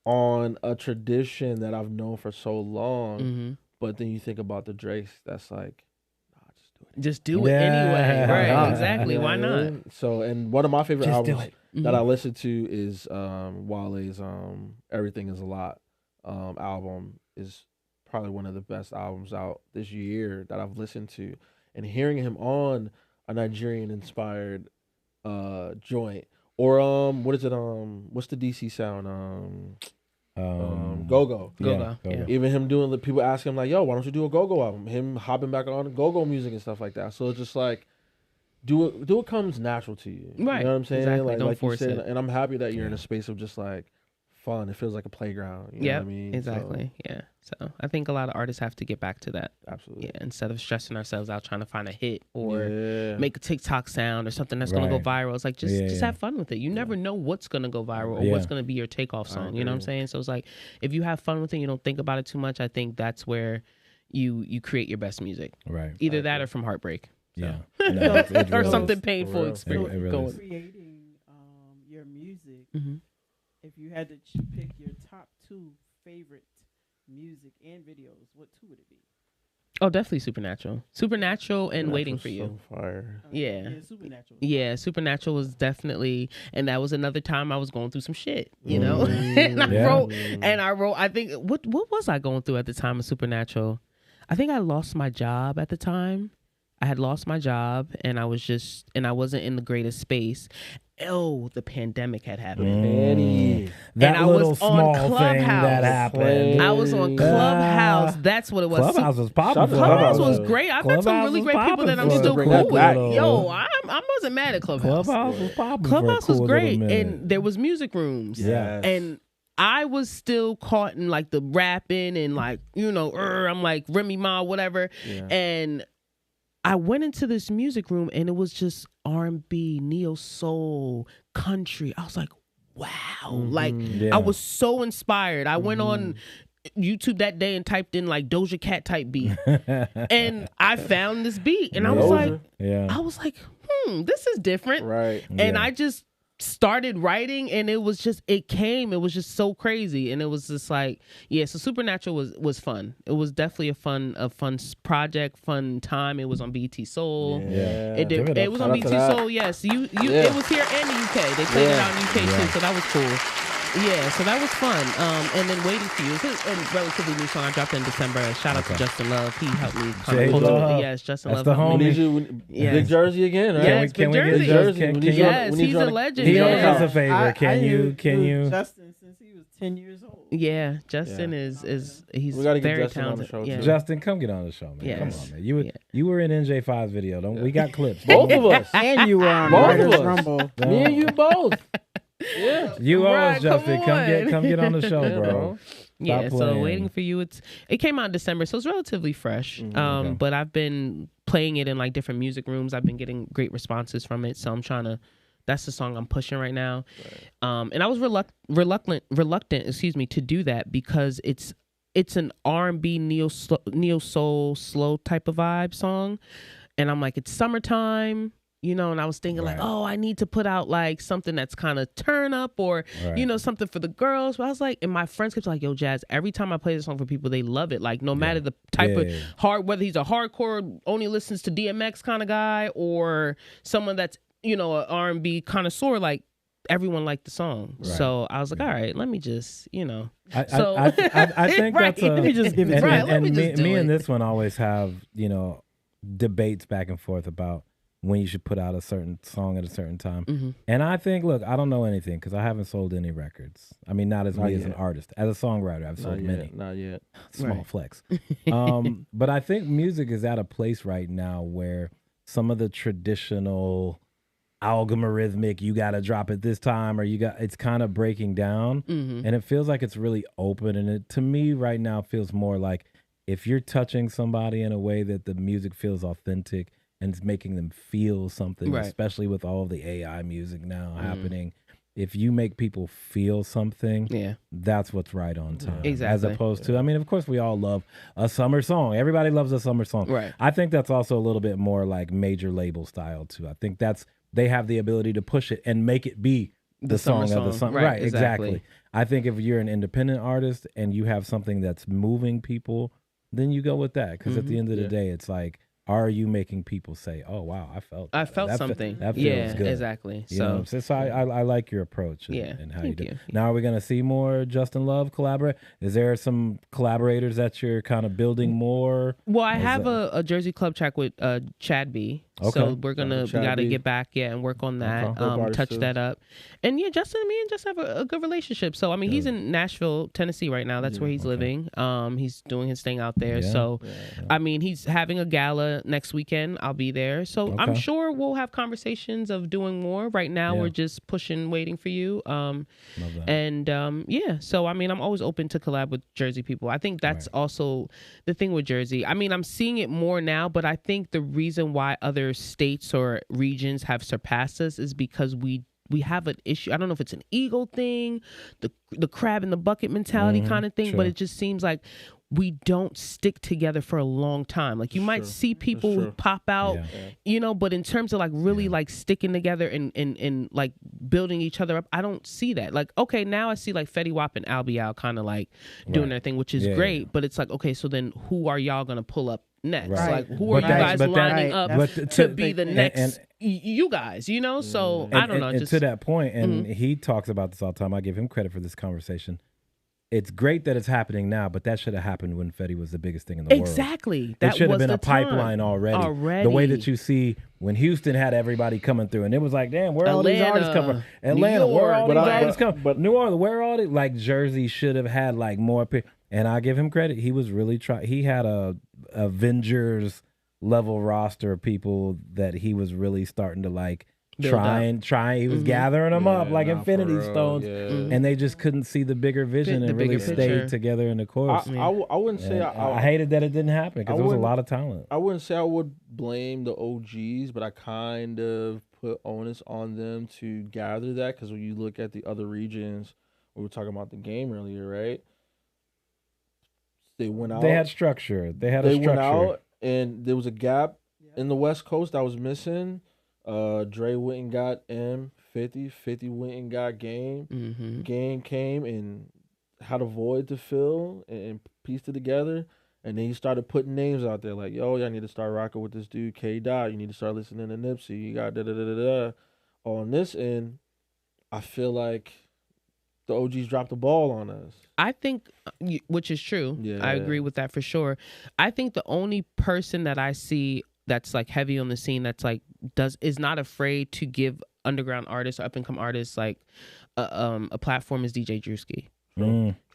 on a tradition that I've known for so long. But then you think about the Drakes, that's like, nah, just do it anyway. Right? Exactly. Why not? So, and one of my favorite albums that I listen to is Wale's "Everything Is a Lot" album. Is probably one of the best albums out this year that I've listened to, and hearing him on a Nigerian inspired joint or what is it what's the DC sound go-go. Yeah. Even him doing the people ask him like, yo, why don't you do a go-go album, him hopping back on go-go music and stuff like that. So it's just like do it comes natural to you, right? You know what I'm saying? Exactly. Like, don't like force you said, it. and I'm happy that you're in a space of just like fun. It feels like a playground. You know what I mean? Exactly. So, yeah. So I think a lot of artists have to get back to that. Absolutely. Yeah. Instead of stressing ourselves out trying to find a hit or make a TikTok sound or something that's gonna go viral. It's like just have fun with it. You never know what's gonna go viral or what's gonna be your takeoff song. You know what I'm saying? So it's like if you have fun with it, you don't think about it too much. I think that's where you create your best music. Right. Either that or from heartbreak. Yeah. No, or something painful experience. Really creating your music. If you had to pick your top 2 favorite music and videos, what 2 would it be? Oh, definitely Supernatural and Waiting for You. So fire. Yeah. Supernatural was definitely, and that was another time I was going through some shit, you know. And I wrote. I think what was I going through at the time of Supernatural? I think I lost my job at the time. I had lost my job, and I wasn't in the greatest space. Oh, the pandemic had happened. That and little I was small on Clubhouse. thing that happened. I was on Clubhouse. That's what it was. Clubhouse was popping. Clubhouse was great. I've met some really great people that I'm still cool with. Yo, I wasn't mad at Clubhouse. Clubhouse was popping. Clubhouse was great, and there was music rooms. Yeah, and I was still caught in like the rapping and like I'm like Remy Ma, whatever, and I went into this music room and it was just R&B, neo soul, country. I was like, wow. I was so inspired. I went on YouTube that day and typed in like Doja Cat type beat. And I found this beat and I was like, this is different. Right. And I just started writing and it was just so crazy, and it was just like so Supernatural was fun. It was definitely a fun project, fun time. It was on BET Soul. It was on BET Soul. Yes, it was here and the UK. They played it out in the UK too, so that was cool. Yeah, so that was fun. And then Waiting for You. It's a relatively new song I dropped in December. Shout out to Justin Love. He helped me kind of pull through it. Yes, Justin Love. That's the homie. Big Jersey again, right? Yes, Big Jersey. Yes, he's a legend. He owes us a favor. Can you? Justin, since he was 10 years old. Yeah, Justin is he's we gotta get very Justin talented. On the show too. Justin, come get on the show, man. Yes. Come on, man. You were in NJ5's video. We got clips. Both of us. And you were on Writers Rumble. Me and you both. Yeah, you always Justin. Come get on the show, bro. So Waiting for You. It came out in December, so it's relatively fresh. But I've been playing it in like different music rooms. I've been getting great responses from it, so I'm trying to. That's the song I'm pushing right now. Right. And I was reluctant, to do that because it's an R&B neo soul slow type of vibe song, and I'm like, it's summertime. And I was thinking like, I need to put out like something that's kind of turn up or, something for the girls. But I was like, and my friends kept like, yo, Jazz, every time I play this song for people, they love it. Like no matter the type of whether he's a hardcore, only listens to DMX kind of guy or someone that's, an R&B connoisseur, like everyone liked the song. Right. So I was like, all right, let me just, I think that's let me just give it to and me and this one always have, debates back and forth about when you should put out a certain song at a certain time. Mm-hmm. And I think, look, I don't know anything because I haven't sold any records. I mean, not as me as an artist. As a songwriter, I've sold many. Not yet. Small flex. But I think music is at a place right now where some of the traditional algorithmic, you got to drop it this time, or it's kind of breaking down. Mm-hmm. And it feels like it's really open. And it, to me right now, feels more like if you're touching somebody in a way that the music feels authentic, and it's making them feel something, especially with all of the AI music now happening. If you make people feel something, that's what's right on time. Exactly. As opposed to, I mean, of course, we all love a summer song. Everybody loves a summer song. Right. I think that's also a little bit more like major label style, too. I think they have the ability to push it and make it be the song of the summer. Right, exactly. I think if you're an independent artist and you have something that's moving people, then you go with that. Because at the end of the day, it's like, are you making people say, "Oh wow, I felt something"? That feels good. Exactly. So I like your approach and how you do it. Now, are we going to see more Justin Love collaborate? Is there some collaborators that you're kind of building more? Well, I have a Jersey Club track with Chad B. Okay. So we gotta get back and work on that, touch that up. And Justin and me and just have a good relationship. So I mean, he's in Nashville, Tennessee right now. That's where he's living. He's doing his thing out there. So I mean, he's having a gala next weekend. I'll be there. So I'm sure we'll have conversations of doing more. Right now we're just pushing Waiting for You. And so I mean, I'm always open to collab with Jersey people. I think that's also the thing with Jersey. I mean, I'm seeing it more now, but I think the reason why other states or regions have surpassed us is because we have an issue. I don't know if it's an ego thing, the crab in the bucket mentality kind of thing, but it just seems like we don't stick together for a long time. Like you might see people pop out, but in terms of like really like sticking together and like building each other up, I don't see that. Like, okay, now I see like Fetty Wap and Albial kind of like doing their thing, which is great. But it's like, okay, so then who are y'all going to pull up next? Right. Like, who are you guys lining up to be the next you guys, you know? So, I don't know. And to that point, and he talks about this all the time, I give him credit for this conversation. It's great that it's happening now, but that should have happened when Fetty was the biggest thing in the world. Exactly. It should have been a pipeline already. The way that you see when Houston had everybody coming through, and it was like, damn, where are all these artists coming from? Atlanta, where are all these artists coming? But New Orleans, where are all these? Like Jersey should have had like more. And I give him credit. He was really trying. He had a Avengers level roster of people that he was really starting to like. Trying. He was gathering them up like Infinity Stones, and they just couldn't see the bigger vision and really stayed together in the chorus. I wouldn't say I hated that it didn't happen because there was a lot of talent. I wouldn't say I would blame the OGs, but I kind of put onus on them to gather that, because when you look at the other regions, we were talking about the game earlier, right? They went out. They had structure. They went out, and there was a gap in the West Coast that was missing. Dre went and got M50. 50 went and got Game. Game came and had a void to fill and pieced it together. And then he started putting names out there like, yo, y'all need to start rocking with this dude, K. Dot. You need to start listening to Nipsey. You got da-da-da-da-da. On this end, I feel like the OGs dropped the ball on us. I think, which is true. Yeah. I agree with that for sure. I think the only person that I see that's like heavy on the scene that's like is not afraid to give underground artists or up and come artists like a platform is DJ Juicy.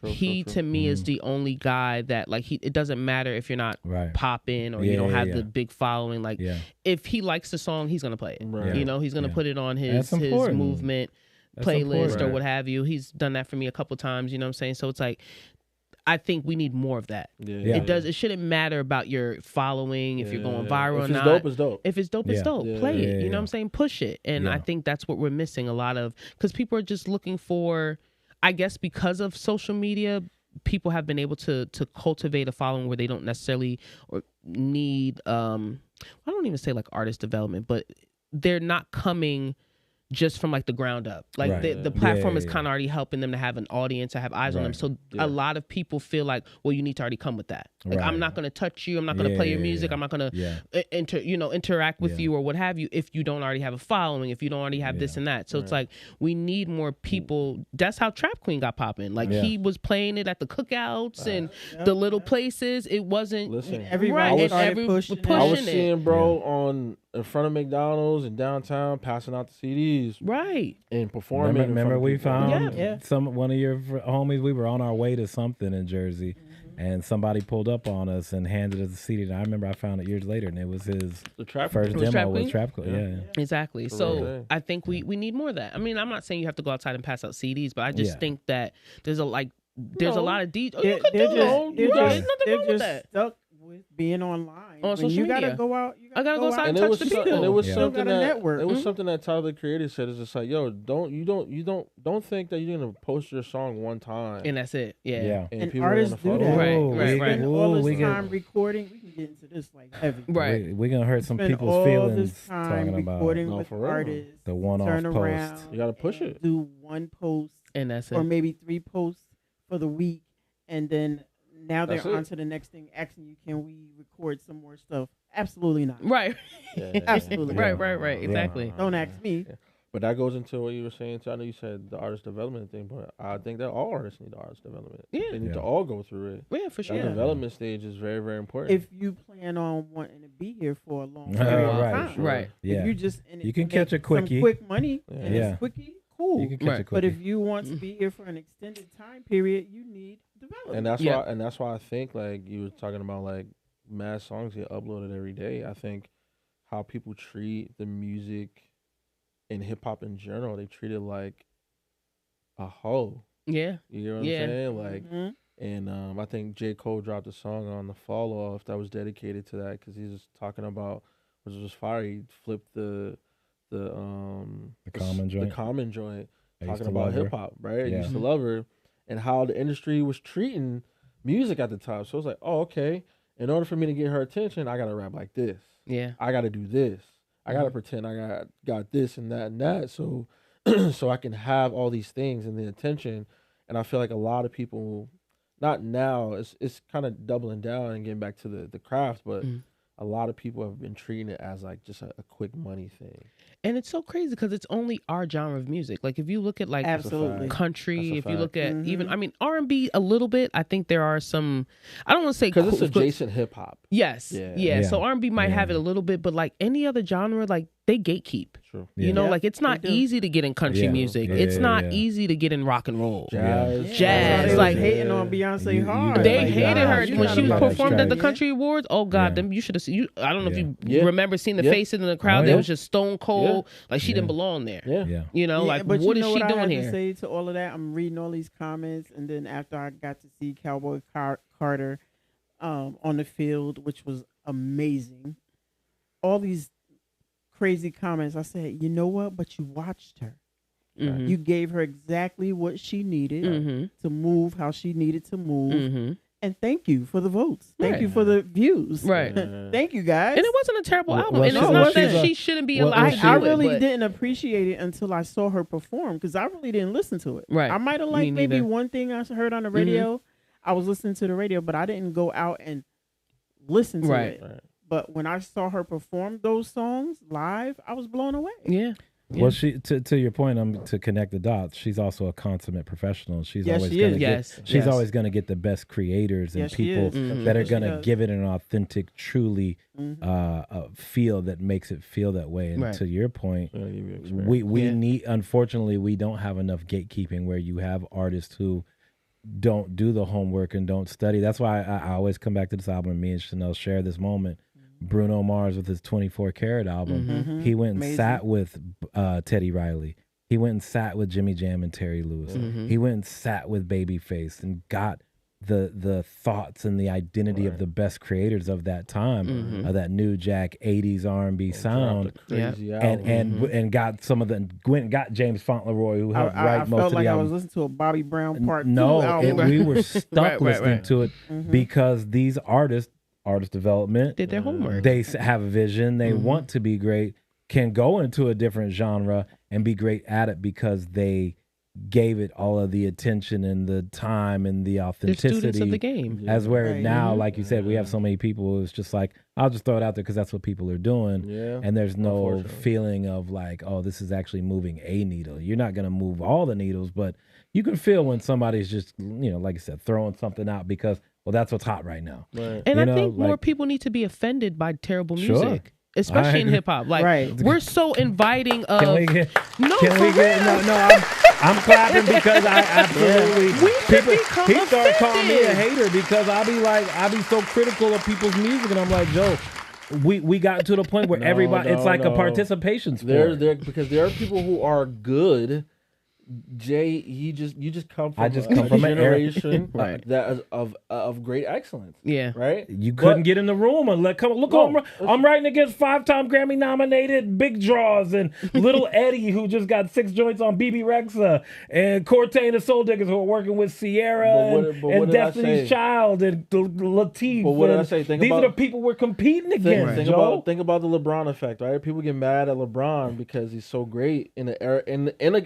He to me is the only guy that like it doesn't matter if you're not popping or you don't have the big following. Like if he likes the song, he's gonna play it. Right. You know, he's gonna put it on his movement playlist or what have you. He's done that for me a couple times. You know what I'm saying? So it's like, I think we need more of that. It shouldn't matter about your following, if you're going viral or not. If it's dope, it's dope. If it's dope, it's dope. Play it. You know what I'm saying? Push it. And I think that's what we're missing a lot of, because people are just looking for, I guess because of social media, people have been able to cultivate a following where they don't necessarily or need, I don't even say like artist development, but they're not coming just from like the ground up. Like the platform is kind of already helping them to have an audience, to have eyes on them. So a lot of people feel like, well, you need to already come with that. Like I'm not going to touch you. I'm not going to play your music. I'm not going to interact with you or what have you if you don't already have a following, if you don't already have this and that. So it's like we need more people. That's how Trap Queen got popping. Like he was playing it at the cookouts and the little places. It wasn't everybody started pushing it. I was seeing on in front of McDonald's in downtown, passing out the CDs, and performing. Remember we found one of your homies. We were on our way to something in Jersey, and somebody pulled up on us and handed us a CD. And I remember I found it years later, and it was his first demo with Trap Queen. Exactly. So I think we need more of that. I mean, I'm not saying you have to go outside and pass out CDs, but I just think that there's a lot of DJs. They're just stuck with being online. On social media. You gotta go out. I gotta go outside and touch the people. And it was something something that Tyler the Creator said. Is just like, yo, don't think that you're gonna post your song one time and that's it. Yeah. And artists do that. Right. Spend all this time recording. We can get into this like heavy. Right. We're gonna hurt some people's feelings talking about recording with artists. The one-off post. You gotta push it. Do one post and that's it, or maybe 3 posts for the week, and then. Now they're on to the next thing, asking you, can we record some more stuff? Absolutely not. Right. Absolutely. Right. Exactly. Don't ask me. Yeah. But that goes into what you were saying too. I know you said the artist development thing, but I think that all artists need artist development. Yeah. They need to all go through it. Yeah, for sure. That development stage is very, very important. If you plan on wanting to be here for a long period of time. Right. Yeah. If you just you can catch a quickie. Some quick money and it's quickie, cool. You can catch a quickie. But if you want to be here for an extended time period, you need development. And that's why I think like you were talking about like mad songs get uploaded every day. I think how people treat the music and hip hop in general, they treat it like a hoe. Yeah. You know what I'm saying? Like and I think J. Cole dropped a song on the Fall Off that was dedicated to that, because he's just talking about, which was fire. He flipped the common joint talking about hip hop, right? I used to love her. And how the industry was treating music at the time. So it's like, oh, okay. In order for me to get her attention, I gotta rap like this. Yeah. I gotta do this. I gotta pretend I got this and that. So so I can have all these things and the attention. And I feel like a lot of people, not now. It's kind of doubling down and getting back to the craft, but a lot of people have been treating it as like just a quick money thing. And it's so crazy because it's only our genre of music. Like if you look at like absolutely country, if you look at even, I mean, R&B a little bit. I think there are some, I don't want to say because it's adjacent hip hop. Yes. Yeah. So R&B might have it a little bit, but like any other genre, like they gatekeep. True. You know, like it's not easy to get in country music. It's not easy to get in rock and roll. Jazz. They like hating on Beyonce hard. They hated her when she was performed at the Country Awards. Oh God, them you should have seen. I don't know if you remember seeing the faces in the crowd. They was just stone cold. Like she didn't belong there. You know, like but what is she doing here? To say to all of that, I'm reading all these comments, and then after I got to see Cowboy Carter on the field, which was amazing, all these crazy comments. I said, you know what? But you watched her. You gave her exactly what she needed to move how she needed to move. And thank you for the votes. Thank you for the views. Thank you, guys. And it wasn't a terrible album. And it's not that she shouldn't be allowed to do it. I really didn't appreciate it until I saw her perform because I really didn't listen to it. I might have liked maybe one thing I heard on the radio. I was listening to the radio, but I didn't go out and listen to it. But when I saw her perform those songs live, I was blown away. Well, she to your point, to connect the dots, she's also a consummate professional. She's always going to always going to get the best creators and people that are going to give it an authentic, truly feel that makes it feel that way. And to your point, we need. Unfortunately, we don't have enough gatekeeping where you have artists who don't do the homework and don't study. That's why I always come back to this album. Me and Chanel share this moment. Bruno Mars with his 24 Karat album, he went and sat with Teddy Riley. He went and sat with Jimmy Jam and Terry Lewis. He went and sat with Babyface and got the thoughts and the identity of the best creators of that time, of that new Jack 80s R&B sound, and got some of the went and got James Fauntleroy, who helped write most of the album. I was listening to a Bobby Brown Part 2 album. We were stuck listening to it because these artist development did their homework. They have a vision. They want to be great, can go into a different genre and be great at it because they gave it all of the attention and the time and the authenticity. They're students of the game. As where now, like you said, we have so many people who's just like, I'll just throw it out there because that's what people are doing. And there's no feeling of like, oh, this is actually moving a needle. You're not going to move all the needles, but you can feel when somebody's just, like I said, throwing something out because, well, that's what's hot right now. And I think more people need to be offended by terrible music. Especially in hip hop. Like we're so inviting of I'm clapping because I absolutely he started calling me a hater because I be so critical of people's music and I'm like, Joe, we got to the point where everybody it's like a participation sport. Because there are people who are good. Jay, you just come from a generation that of great excellence. Right. You couldn't get in the room and I'm writing against 5-time Grammy nominated Big Draws and Little Eddie who just got 6 joints on BB Rexa and Cortez and the Soul Diggers who are working with Sierra and Destiny's Child and Latif. But what did I say? These are the people we're competing against. Think about the LeBron effect, right? People get mad at LeBron because he's so great in an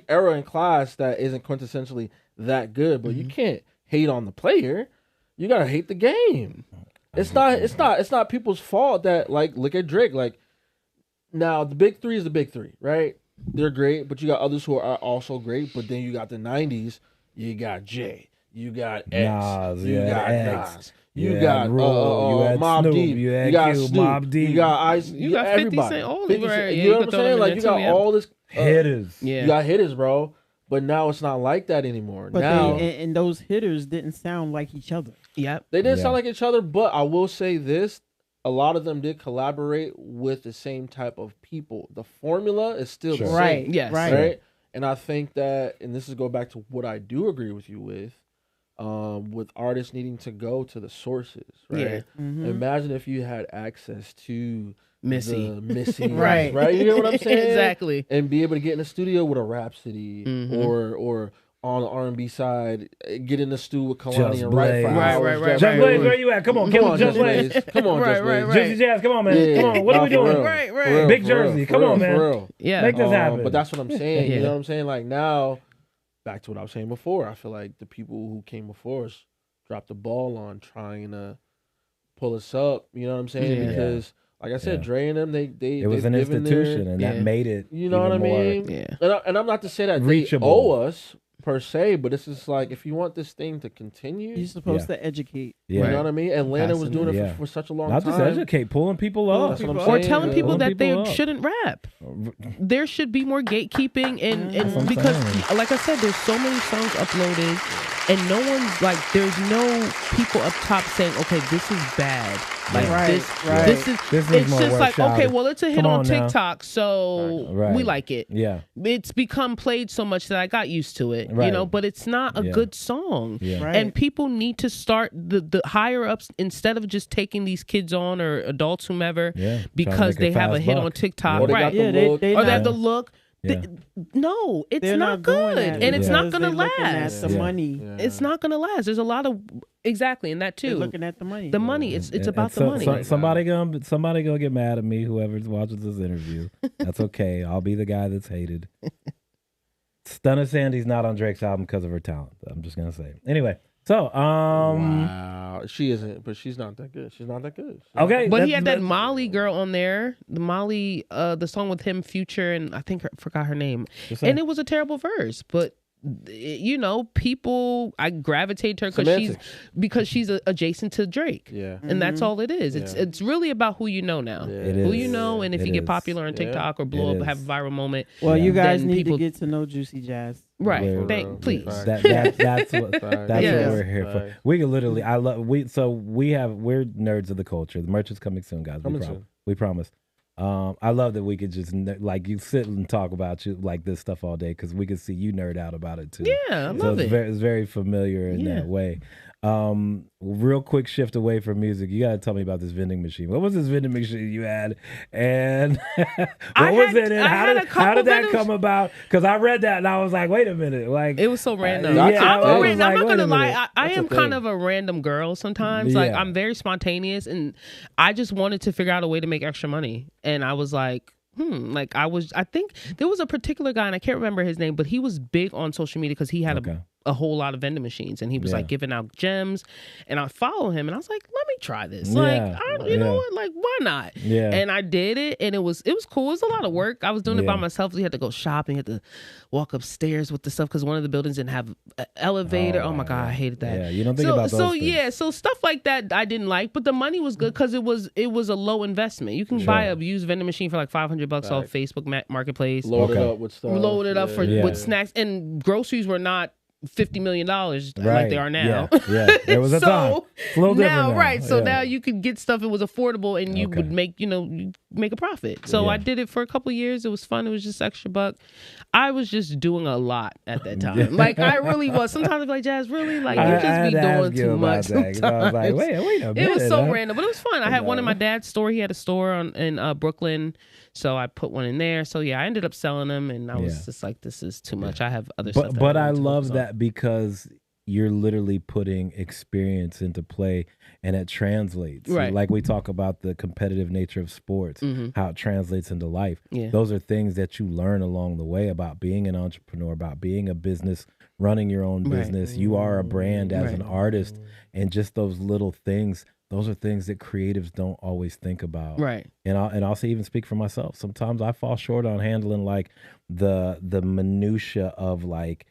era in class that isn't quintessentially that good, but you can't hate on the player. You gotta hate the game. It's not people's fault that like look at Drake. Like now the big three is the big three, right? They're great, but you got others who are also great. But then you got the 90s. You got Jay. You got X. You got Nas. You got Mobb Deep. You got Snoop. You got Ice. You got everybody. 50 Cent. You know what I'm saying? Like you got all this hitters. You got hitters, bro. But now it's not like that anymore. But now, and those hitters didn't sound like each other. Yep. They didn't sound like each other, but I will say this. A lot of them did collaborate with the same type of people. The formula is still the same. Right. Yes. Right. And I think that, and this is go back to what I do agree with you with artists needing to go to the sources, right? Yeah. Imagine if you had access to Missy, right? You know what I'm saying? Exactly. And be able to get in the studio with a Rhapsody or on the R&B side, get in the studio with Kalani and write for hours. Right. Just Blaze, where you at? Come on, Just Blaze. Come on, Just Blaze. Juicy Jas, come on, man. Come on, what are we doing? Right. Big Jersey, come on, man. Yeah, make this happen. But that's what I'm saying. You know what I'm saying? Like now, back to what I was saying before, I feel like the people who came before us dropped the ball on trying to pull us up. You know what I'm saying? Because like I said, Dre and them, it was an institution, and that made it. You know what I mean? Yeah. And I'm not to say that reachable. They owe us per se, but this is like, if you want this thing to continue, you're supposed to educate. You know what I mean? Atlanta was doing it for such a long time. Not just educate, pulling people up, or telling people that they shouldn't rap. There should be more gatekeeping, and because, like I said, there's so many songs uploaded, and no one's like, there's no people up top saying, okay, this is bad. Like this is it's just like, okay, well, it's a hit on TikTok, so we like it. Yeah, it's become played so much that I got used to it, you know. But it's not a good song, and people need to start the higher ups, instead of just taking these kids on or adults, whomever, because they have a hit on TikTok, or they they have the look. No, it's not good, and it's not gonna last. The money, it's not gonna last. There's a lot of and that too. They're looking at the money. The money. It's about the money. Somebody gonna get mad at me. Whoever's watching this interview, that's okay. I'll be the guy that's hated. Stunna Sandy's not on Drake's album because of her talent. I'm just gonna say. Anyway, so wow, she isn't, but she's not that good. She's not that good. Okay, but he had that Molly girl on there. The Molly, the song with him, Future, and I think I forgot her name. And it was a terrible verse, but you know, I gravitate to her because she's adjacent to Drake. Yeah, and that's all it is. It's really about who you know now. Who you know, and if you get popular on TikTok or blow up, have a viral moment. Well, you guys need to get to know Juicy Jas. Right, please. That's what we're here for. We can literally, we're nerds of the culture. The merch is coming soon, guys. We promise. I love that we could just like you sit and talk about you like this stuff all day, because we could see you nerd out about it too. Yeah, I love it. It's very familiar in that way. Real quick shift away from music. You got to tell me about this vending machine. What was this vending machine you had, and what was it? And how did that come about? Because I read that and I was like, wait a minute, like it was so random. I'm not gonna lie. I am kind of a random girl sometimes. Like I'm very spontaneous, and I just wanted to figure out a way to make extra money, and I was like, I think there was a particular guy, and I can't remember his name, but he was big on social media because he had a whole lot of vending machines, and he was like giving out gems, and I follow him, and I was like, let me try this. You know what? Like, why not? Yeah. And I did it, and it was cool. It was a lot of work. I was doing it by myself. So you had to go shopping, you had to walk upstairs with the stuff because one of the buildings didn't have an elevator. Oh my God, I hated that. Yeah, you don't think about those things. So stuff like that I didn't like, but the money was good because it was a low investment. You can buy a used vending machine for like $500 off Facebook Marketplace. Load it up with stuff. Load it up with snacks, and groceries were not $50 million like they are now. There was a time. It's a little different now. So now you could get stuff. It was affordable, and you would make a profit. So I did it for a couple of years. It was fun. It was just extra buck. I was just doing a lot at that time. Like I really was. Sometimes I'd be like, Jazz, really? Like you just be doing too much. Sometimes. I was like, wait a minute. It was so random, but it was fun. I had one in my dad's store. He had a store in Brooklyn. So I put one in there. So I ended up selling them, and I was just like, this is too much. I have other stuff. But I love that because you're literally putting experience into play, and it translates. Right. Like we talk about the competitive nature of sports, how it translates into life. Yeah. Those are things that you learn along the way about being an entrepreneur, about being a business, running your own business. You are a brand as an artist, and just those little things. Those are things that creatives don't always think about. Right. And I'll say, even speak for myself. Sometimes I fall short on handling like the minutia of like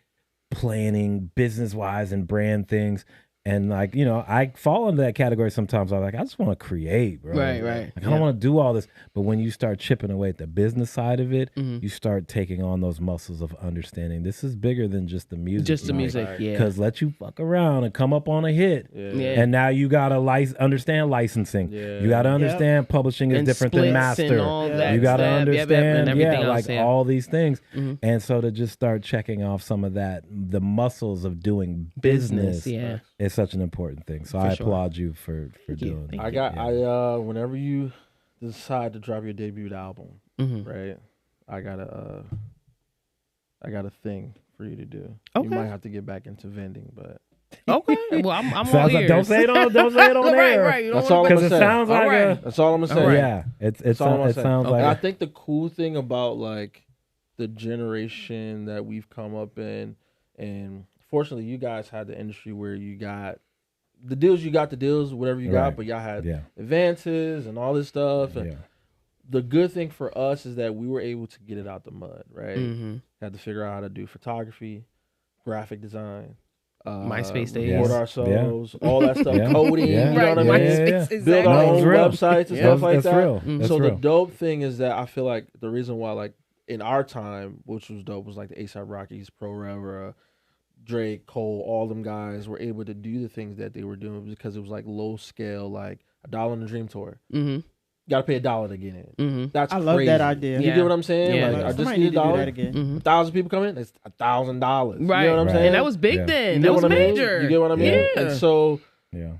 planning business wise and brand things. And like, I fall into that category sometimes. I'm like, I just want to create, bro. Right. Like, I don't want to do all this. But when you start chipping away at the business side of it, you start taking on those muscles of understanding. This is bigger than just the music. Just the music, Because let you fuck around and come up on a hit. Yeah. And now you got to understand licensing. Yeah. You got to understand publishing is different than master. You got to understand, like all these things. And so to just start checking off some of that, the muscles of doing business. It's such an important thing. So I applaud you for doing that. Whenever you decide to drop your debut album, right? I got a thing for you to do. Okay. You might have to get back into vending, but okay. Well, I'm all ears. Like, don't say it on air. Right. That's all I'm gonna say. It sounds like That's all I'm gonna say. Yeah, it sounds like. I think the cool thing about like the generation that we've come up in, and fortunately, you guys had the industry where you got the deals you got, whatever you got, but y'all had advances and all this stuff. And the good thing for us is that we were able to get it out the mud, right? Had to figure out how to do photography, graphic design, MySpace days, record ourselves, all that stuff, coding, you know what I mean? Build our own websites and stuff like that. So the dope thing is that I feel like the reason why, like, in our time, which was dope, was like the A$AP Rockies, Pro Rev, Drake, Cole, all them guys were able to do the things that they were doing because it was like low scale, like $1 in the Dream Tour. You got to pay $1 to get in. That's crazy. I love that idea. You get what I'm saying? Yeah. Like, I just need $1. 1,000 people come in, it's $1,000. Right. You know what I'm saying? And that was big then. That was major. You get what I mean? Yeah. And so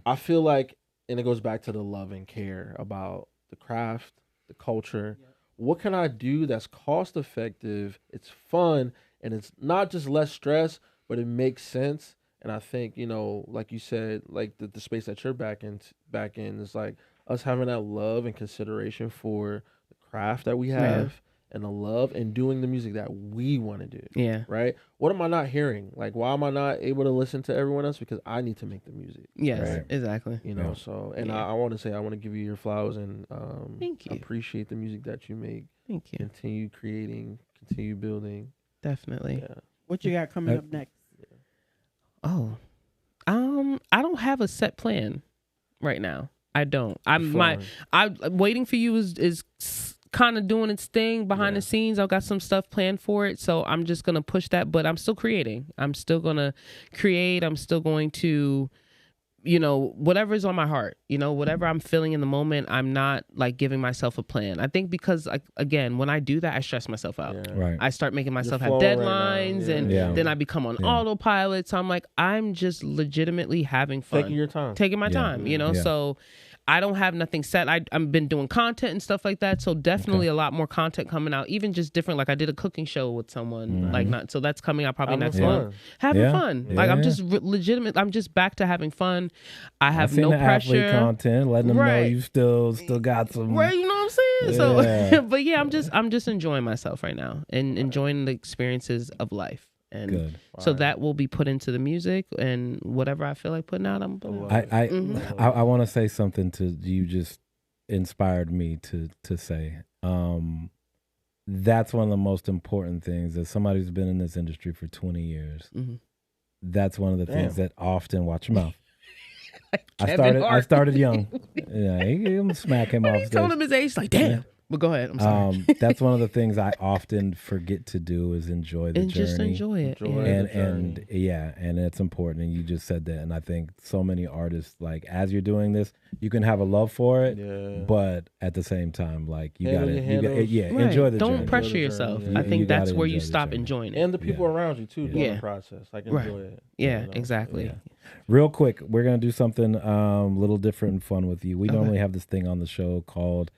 I feel like, and it goes back to the love and care about the craft, the culture. What can I do that's cost effective? It's fun, and it's not just less stress, but it makes sense. And I think, you know, like you said, like the space that you're back in is like us having that love and consideration for the craft that we have and the love and doing the music that we want to do. Yeah. Right? What am I not hearing? Like, why am I not able to listen to everyone else? Because I need to make the music. Yes, exactly. You know, so, and I want to say, I want to give you your flowers and thank you. Appreciate the music that you make. Thank you. Continue creating, continue building. Definitely. Yeah. What you got coming up next? Oh, I don't have a set plan right now. I don't. I'm Waiting for You is kind of doing its thing behind the scenes. I've got some stuff planned for it, so I'm just gonna push that. But I'm still creating. I'm still gonna create. I'm still going to, you know, whatever's on my heart, you know, whatever I'm feeling in the moment. I'm not like giving myself a plan. I think because, like, again, when I do that, I stress myself out. Right. I start making myself have deadlines, and then I become on autopilot. So I'm like, I'm just legitimately having fun, taking my time, you know. So I don't have nothing set. I've been doing content and stuff like that. So definitely a lot more content coming out, even just different. Like I did a cooking show with someone, so that's coming out probably next month. Having fun. Like I'm just legitimate. I'm just back to having fun. I have no pressure. Athlete content, letting them know you still got some. Right, you know what I'm saying? So, but yeah, I'm just enjoying myself right now and enjoying the experiences of life. And so that will be put into the music, and whatever I feel like putting out, I'm putting out. I want to say something to you. Just inspired me to say. That's one of the most important things. As somebody who's been in this industry for 20 years, that's one of the things that often. Watch your mouth. I started young. Yeah, he smack him off. He told him his age. Like, damn. But go ahead. I'm sorry. That's one of the things I often forget to do is enjoy the journey. Just enjoy it. And it's important. And you just said that. And I think so many artists, like, as you're doing this, you can have a love for it, but at the same time, like, you got to enjoy the journey. Don't pressure yourself. I think that's where you stop enjoying it. And the people around you too during the process. Like, enjoy it. Yeah, you know? Exactly. Yeah. Real quick, we're gonna do something a little different and fun with you. We normally have this thing on the show called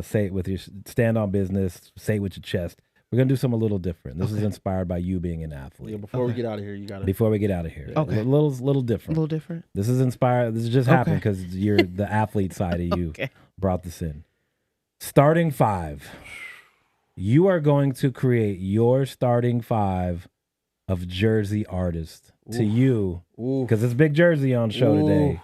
say it with your stand on business, say it with your chest. We're gonna do something a little different. This is inspired by you being an athlete. Yeah, before we get out of here, you gotta. Before we get out of here, okay, a little different. A little different. This is inspired. This just happened because you're the athlete side of you brought this in. Starting five. You are going to create your starting five of Jersey artists to you, because it's Big Jersey on the show today.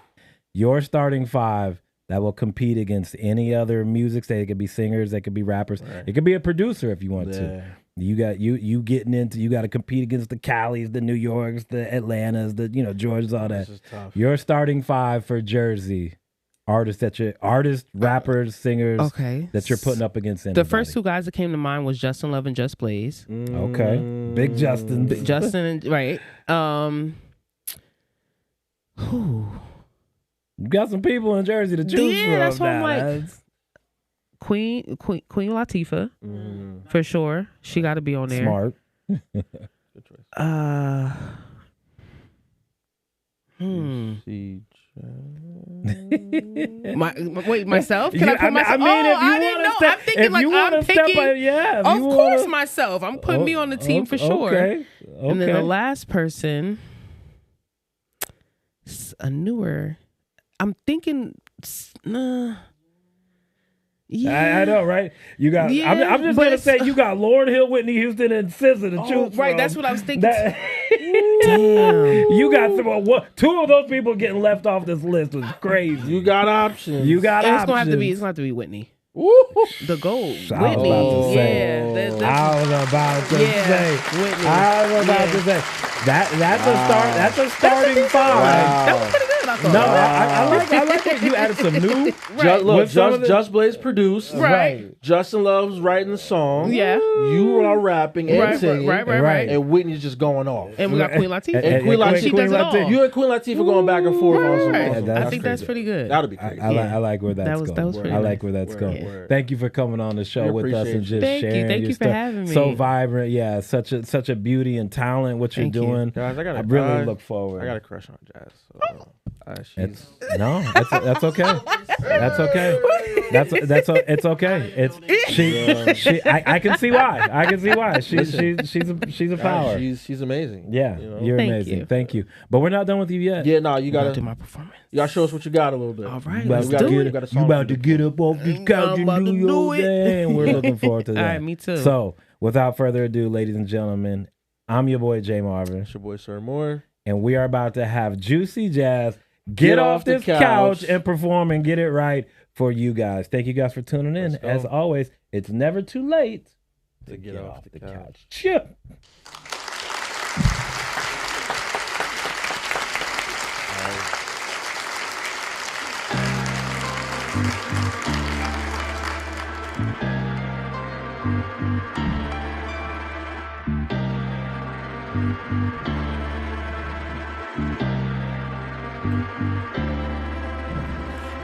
Your starting five that will compete against any other music. Say it could be singers, they could be rappers, it could be a producer if you want to. You got you getting into. You got to compete against the Calis, the New Yorks, the Atlantas, the Georgias, all that. Your starting five for Jersey artists rappers, singers, that you're putting up against anybody. The first two guys that came to mind was Justin Love and Just Blaze. Okay, Big Justin, right? You got some people in Jersey to choose from. That's what I'm like. Queen Latifah, for sure. She got to be on there. Smart. Good choice. Myself? Can I put myself? I didn't know. I'm thinking like I'm picking. Of course, myself. I'm putting me on the team for sure. Okay. And then the last person, a newer. I'm thinking, Yeah. I know, right? You got. Yeah, I'm just gonna say you got Lauryn Hill, Whitney Houston, and SZA to choose right, from. that's what I was thinking. Damn. You got two of those people getting left off this list was crazy. You got options. You got options. It's gonna have to be Whitney. Woo. The gold. I Whitney. I was about to say. Whitney. I was about to say. That's a start. That's a starting five. Wow. That was pretty good. I thought. No, I like it. You added some new. Just Blaze produced. Right. Justin Love's writing the song. Yeah. You are rapping and singing. Right. And Whitney's just going off. And we got Queen Latifah. And Queen Latifah. She does it all. You and Queen Latifah going back and forth on some. I think that's pretty good. That'll be crazy. I like where that's going. That was pretty I like where that's going. Thank you for coming on the show with us and just sharing. Thank you for having me. So vibrant. Yeah, such a beauty and talent. What you're doing. Guys, I really look forward. I got a crush on Jazz. That's okay. That's okay. It's okay. I can see why. She's a power. She's amazing. Yeah, you're amazing. Thank you. But we're not done with you yet. Yeah, no, you gotta do my performance. You gotta show us what you got a little bit. All right, you about to get up off this couch and do your thing. We're looking forward to that. All right, me too. So, without further ado, ladies and gentlemen, I'm your boy Jay Marvin. It's your boy Sir Moore. And we are about to have Juicy Jas get off this couch and perform and get it right for you guys. Thank you guys for tuning in. As always, it's never too late to get off the couch. Chip.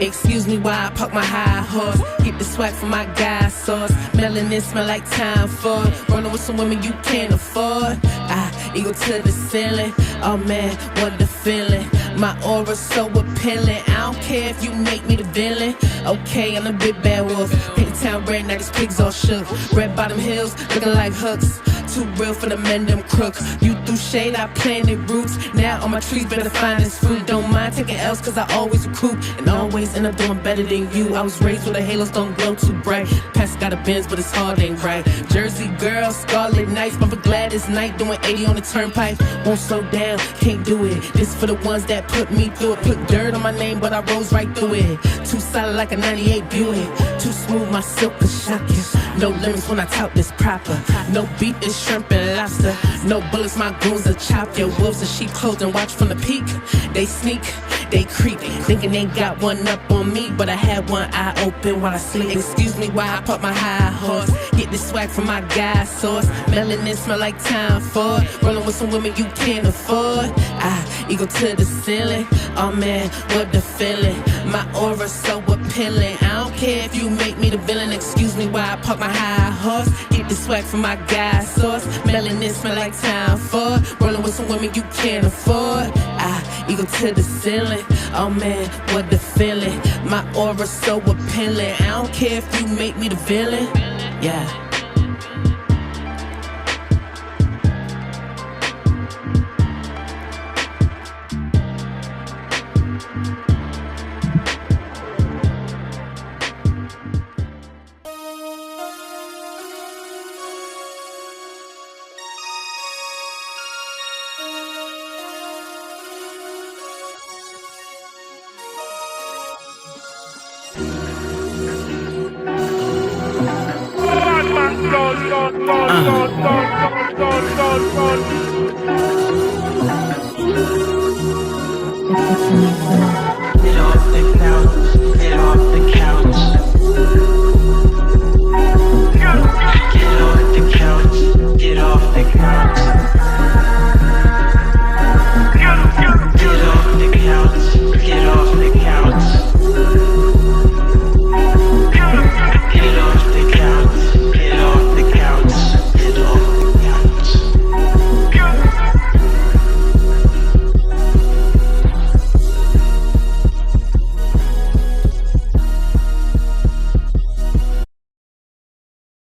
Excuse me while I park my high horse. Get the swag from my guy sauce. Melanin smell like time for running with some women you can't afford. I eagle to the ceiling. Oh man, what the feeling. My aura so appealing. I don't care if you make me the villain. Okay, I'm a big bad wolf. Paint town red, now these pigs all shook. Red bottom hills looking like hooks. Too real for the men, them crooks. You threw shade, I planted roots. Now on my trees better find this fruit. Don't mind taking L's cause I always recruit. And always end up doing better than you. I was raised where the halos don't glow too bright. Past got a Benz but it's hard ain't right. Jersey girl, Scarlet Nights. Bumper Gladys Night doing 80 on the turnpike. Won't slow down, can't do it. This for the ones that put me through it. Put dirt on my name but I rose right through it. Too solid like a 98 Buick. Too smooth, my silk could shock you. No limits when I tout this proper. No beef is shrimp and lobster. No bullets, my goons will chop your wolves and sheep clothing. Watch from the peak. They sneak, they creep, thinking they got one up on me, but I had one eye open while I sleep. Excuse me while I put my high horse. Get this swag from my guy source. Melanin smell like time for rolling with some women you can't afford. I eagle to the ceiling. Oh man, what the feeling. My aura so appealing. I don't care if you make me the villain. Excuse me while I park my high horse. Get this swag from my guy source. Melanin smell like time for rolling with some women you can't afford. I eagle to the ceiling. Oh man, what the feeling. My aura so appealing. I don't care if you make me the villain. Yeah.